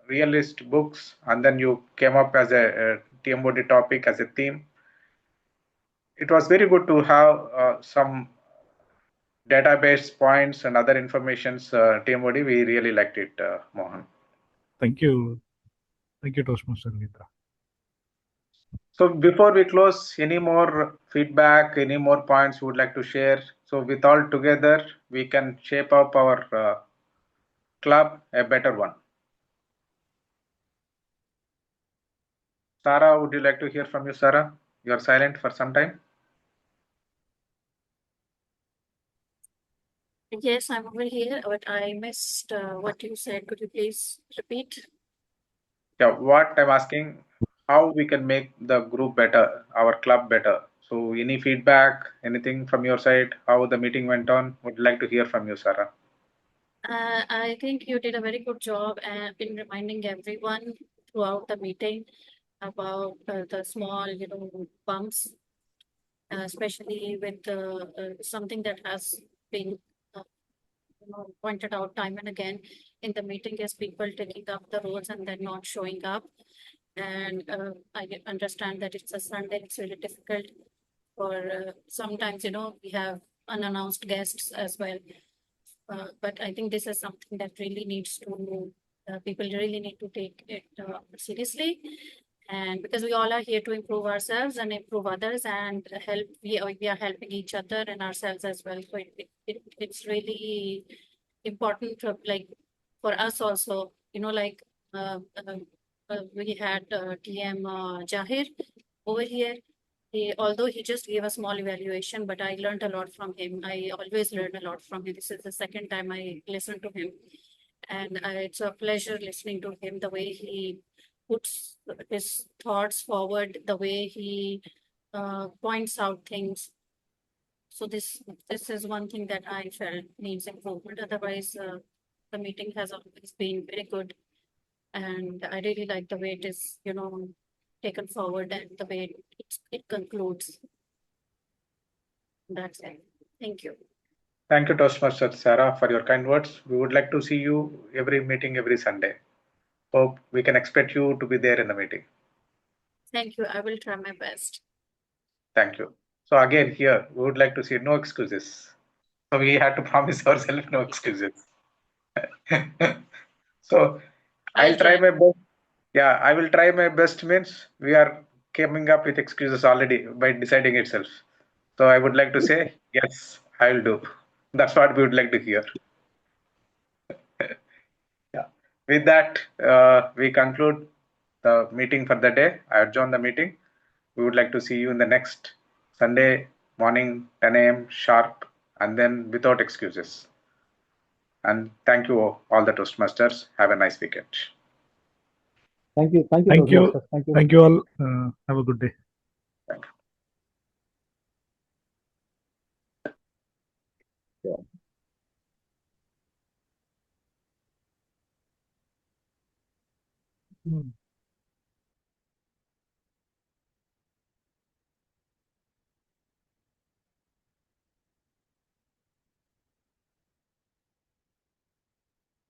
realist books, and then you came up as a TMOD topic as a theme. It was very good to have some database points and other informations. TMOD, we really liked it, Mohan. Thank you. Thank you, Toastmaster Kavitha. So before we close, any more feedback, any more points you would like to share? So with all together, we can shape up our club a better one. Sarah, would you like to hear from you, Sarah? You are silent for some time. Yes, I'm over here, but I missed what you said. Could you please repeat? Yeah, what I'm asking, how we can make the group better, our club better. So any feedback, anything from your side, how the meeting went on? Would like to hear from you, Sarah. I think you did a very good job in reminding everyone throughout the meeting about the small, bumps, especially with something that has been pointed out time and again in the meeting is people taking up the roles and then not showing up. And I understand that it's a Sunday, it's really difficult for sometimes, we have unannounced guests as well. But I think this is something that really needs to, people really need to take it seriously. And because we all are here to improve ourselves and improve others and help, we are helping each other and ourselves as well. So it's really important to, like, for us also, like we had TM Jahir over here. Although he just gave a small evaluation, but I learned a lot from him. I always learn a lot from him. This is the second time I listened to him. And it's a pleasure listening to him, the way he puts his thoughts forward, the way he points out things. So this is one thing that I felt needs improvement. Otherwise, the meeting has always been very good, and I really like the way it is, taken forward and the way it concludes. That's it. Thank you. Thank you, Toastmaster Sarah, for your kind words. We would like to see you every meeting every Sunday. Hope we can expect you to be there in the meeting. Thank you. I will try my best. Thank you. So again, here we would like to see no excuses. So we had to promise ourselves no excuses. So I'll try my best. Yeah, I will try my best means we are coming up with excuses already by deciding itself. So I would like to say, yes, I'll do. That's what we would like to hear. Yeah. With that, we conclude the meeting for the day. I adjourn the meeting. We would like to see you in the next Sunday morning, 10 a.m. sharp, and then without excuses. And thank you all the Toastmasters. Have a nice weekend. Thank you. Thank you, Thank you. Toastmasters. Thank you. Thank you all. Have a good day. Thank you. Yeah.